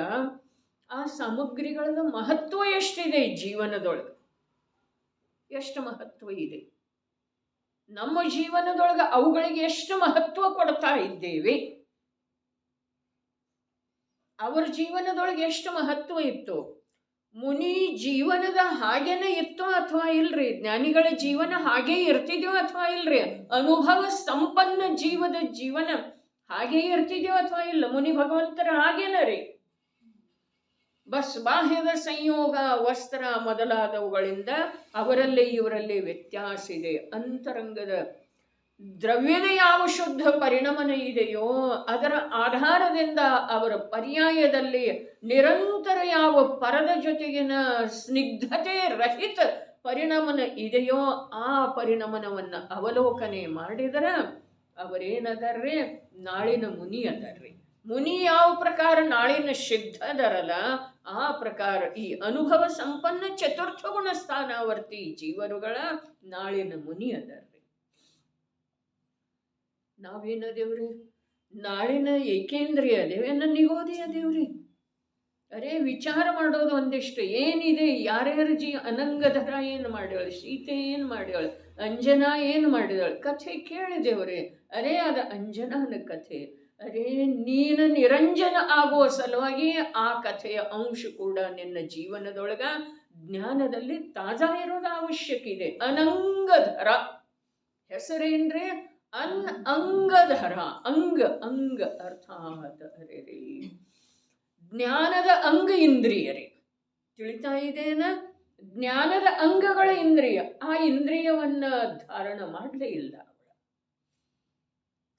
ಆ ಸಾಮಗ್ರಿಗಳ ಮಹತ್ವ ಎಷ್ಟಿದೆ ಜೀವನದೊಳಗೆ, ಎಷ್ಟು ಮಹತ್ವ ಇದೆ. ನಮ್ಮ ಜೀವನದೊಳಗೆ ಅವುಗಳಿಗೆ ಎಷ್ಟು ಮಹತ್ವ ಕೊಡ್ತಾ ಇದ್ದೇವೆ. ಅವರ ಜೀವನದೊಳಗೆ ಎಷ್ಟು ಮಹತ್ವ ಇತ್ತು. ಮುನಿ ಜೀವನದ ಹಾಗೇನೆ ಇತ್ತು ಅಥವಾ ಇಲ್ರಿ? ಜ್ಞಾನಿಗಳ ಜೀವನ ಹಾಗೇ ಇರ್ತಿದ್ಯೋ ಅಥವಾ ಇಲ್ರಿ? ಅನುಭವ ಸಂಪನ್ನ ಜೀವನ ಹಾಗೇ ಇರ್ತಿದ್ಯೋ ಅಥವಾ ಇಲ್ಲ? ಮುನಿ ಭಗವಂತರ ಹಾಗೇನ ರೀ. ಬಸ್ ಬಾಹ್ಯದ ಸಂಯೋಗ, ವಸ್ತ್ರ ಮೊದಲಾದವುಗಳಿಂದ ಅವರಲ್ಲಿ ಇವರಲ್ಲಿ ವ್ಯತ್ಯಾಸ ಇದೆ. ಅಂತರಂಗದ ದ್ರವ್ಯದ ಯಾವ ಶುದ್ಧ ಪರಿಣಮನ ಇದೆಯೋ ಅದರ ಆಧಾರದಿಂದ ಅವರ ಪರ್ಯಾಯದಲ್ಲಿ ನಿರಂತರ ಯಾವ ಪರದ ಜೊತೆಗಿನ ಸ್ನಿಗ್ಧತೆ ರಹಿತ ಪರಿಣಮನ ಇದೆಯೋ ಆ ಪರಿಣಮನವನ್ನು ಅವಲೋಕನೆ ಮಾಡಿದರೆ ಅವರೇನದರ್ರಿ? ನಾಳಿನ ಮುನಿ ಅದರ್ರಿ. ಮುನಿ ಯಾವ ಪ್ರಕಾರ ನಾಳಿನ ಸಿದ್ಧದರಲ್ಲ ಆ ಪ್ರಕಾರ ಈ ಅನುಭವ ಸಂಪನ್ನ ಚತುರ್ಥ ಗುಣ ಸ್ಥಾನಾವರ್ತಿ ಜೀವರುಗಳ ನಾಳಿನ ಮುನಿ ಅದರ್ರಿ. ನಾವೇನದೇವ್ರಿ? ನಾಳಿನ ಏಕೇಂದ್ರಿಯ ಅದೇವೇನ ನಿಗೋದಿ ಅದೇವ್ರಿ. ಅರೇ ವಿಚಾರ ಮಾಡೋದು ಒಂದಿಷ್ಟು ಏನಿದೆ. ಯಾರ್ಯಾರ ಅನಂಗಧರ ಏನು ಮಾಡ್ಯಾಳು, ಸೀತೆ ಏನು ಮಾಡ್ಯಾಳು, ಅಂಜನಾ ಏನು ಮಾಡಿದಾಳು, ಕಥೆ ಕೇಳಿದೇವ್ರಿ. ಅರೇ ಅದ ಅಂಜನಾನ ಕಥೆ. ಅರೇ ನೀನು ನಿರಂಜನ ಆಗುವ ಸಲುವಾಗಿ ಆ ಕಥೆಯ ಅಂಶ ಕೂಡ ನಿನ್ನ ಜೀವನದೊಳಗ ಜ್ಞಾನದಲ್ಲಿ ತಾಜಾ ಇರೋದು ಅವಶ್ಯಕ ಇದೆ. ಅನಂಗಧರ ಹೆಸರೇನ್ರಿ? ಅಂಗಧರ. ಅಂಗ ಅರ್ಥಾತ್ ಅರೆ ರೀ ಜ್ಞಾನದ ಅಂಗ ಇಂದ್ರಿಯರೇ. ತಿಳಿತಾ ಇದೇನ? ಜ್ಞಾನದ ಅಂಗಗಳ ಇಂದ್ರಿಯ. ಆ ಇಂದ್ರಿಯವನ್ನ ಧಾರಣ ಮಾಡಲೇ ಇಲ್ಲ.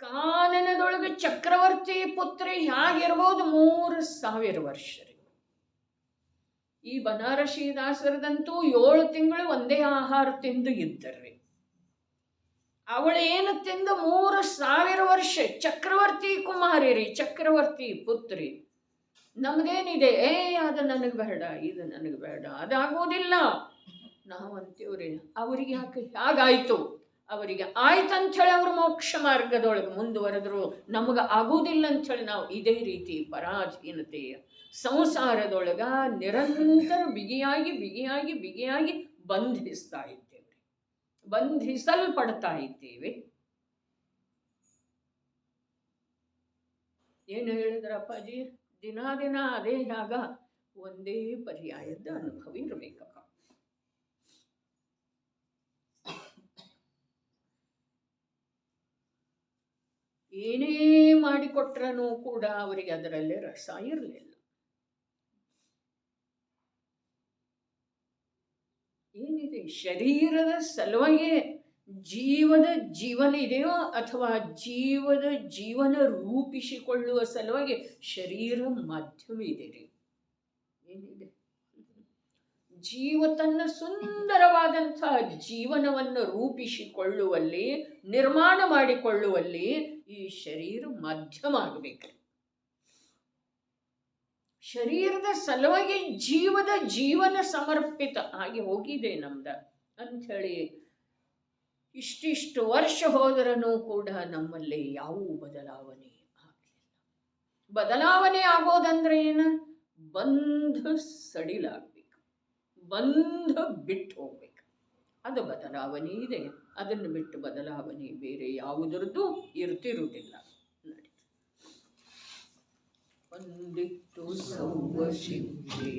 ಕಾನನದೊಳಗೆ ಚಕ್ರವರ್ತಿ ಪುತ್ರಿ ಹೇಗಿರ್ಬೋದು? 3000 ವರ್ಷ ರೀ. ಈ ಬನಾರಸಿ ದಾಸರದಂತೂ 7 ತಿಂಗಳು ಒಂದೇ ಆಹಾರ ತಿಂದು ಇದ್ದರ್ರಿ. ಅವಳೇನು ತಿಂದು 3000 ವರ್ಷ ಚಕ್ರವರ್ತಿ ಕುಮಾರಿ ರೀ, ಚಕ್ರವರ್ತಿ ಪುತ್ರಿ. ನಮ್ದೇನಿದೆ? ಅದು ನನಗೆ ಬೇಡ, ಇದು ನನಗೆ ಬೇಡ, ಅದಾಗೋದಿಲ್ಲ ನಾವಂತೀವ್ರಿ. ಅವ್ರಿಗೆ ಯಾಕೆ ಹಾಗಾಯ್ತು? ಅವರಿಗೆ ಆಯ್ತಂಥೇಳಿ ಅವರು ಮೋಕ್ಷ ಮಾರ್ಗದೊಳಗೆ ಮುಂದುವರೆದ್ರು. ನಮಗೆ ಆಗೋದಿಲ್ಲ ಅಂಥೇಳಿ ನಾವು ಇದೇ ರೀತಿ ಪರಾಧೀನತೆಯ ಸಂಸಾರದೊಳಗ ನಿರಂತರ ಬಿಗಿಯಾಗಿ ಬಂಧಿಸ್ತಾ ಇದ್ದೇವೆ, ಬಂಧಿಸಲ್ಪಡ್ತಾ ಇದ್ದೇವೆ. ಏನು ಹೇಳಿದ್ರ ಅಪ್ಪಾಜಿ? ದಿನ ಅದೇ ಆಗ ಒಂದೇ ಪರ್ಯಾಯದ ಅನುಭವ ಇರಬೇಕಪ್ಪ. ಏನೇ ಮಾಡಿಕೊಟ್ರೂ ಕೂಡ ಅವರಿಗೆ ಅದರಲ್ಲೇ ರಸ ಇರಲಿಲ್ಲ. ಏನಿದೆ? ಶರೀರದ ಸಲುವಾಗಿ ಜೀವನ ಇದೆಯೋ ಅಥವಾ ಜೀವನ ರೂಪಿಸಿಕೊಳ್ಳುವ ಸಲುವಾಗಿ ಶರೀರ ಮಾಧ್ಯಮ ಇದೆ ರೀ. ಏನಿದೆ? ಜೀವ ತನ್ನ ಸುಂದರವಾದಂತಹ ಜೀವನವನ್ನು ರೂಪಿಸಿಕೊಳ್ಳುವಲ್ಲಿ, ನಿರ್ಮಾಣ ಮಾಡಿಕೊಳ್ಳುವಲ್ಲಿ ಈ ಶರೀರ ಮಾಧ್ಯಮ ಆಗಬೇಕು. ಶರೀರದ ಸಲುವಾಗಿ ಜೀವನ ಸಮರ್ಪಿತ ಆಗಿ ಹೋಗಿದೆ ನಮ್ದ ಅಂಥೇಳಿ ಇಷ್ಟಿಷ್ಟು ವರ್ಷ ಹೋದರೂ ಕೂಡ ನಮ್ಮಲ್ಲಿ ಯಾವ ಬದಲಾವಣೆ ಆಗಲಿಲ್ಲ. ಬದಲಾವಣೆ ಆಗೋದಂದ್ರೆ ಏನು? ಬಂಧ ಸಡಿಲಾಗಬೇಕು, ಬಂಧ ಬಿಟ್ಟು ಹೋಗ್ಬೇಕು. ಅದು ಬದಲಾವಣೆ ಇದೆ. ಅದನ್ನು ಬಿಟ್ಟು ಬದಲಾವಣೆ ಬೇರೆ ಯಾವುದರದ್ದು ಇರ್ತಿರುವುದಿಲ್ಲ. ನೋಡಿ, ಒಂದಿಟ್ಟು ಸೌವ ಸಿದ್ಧಿ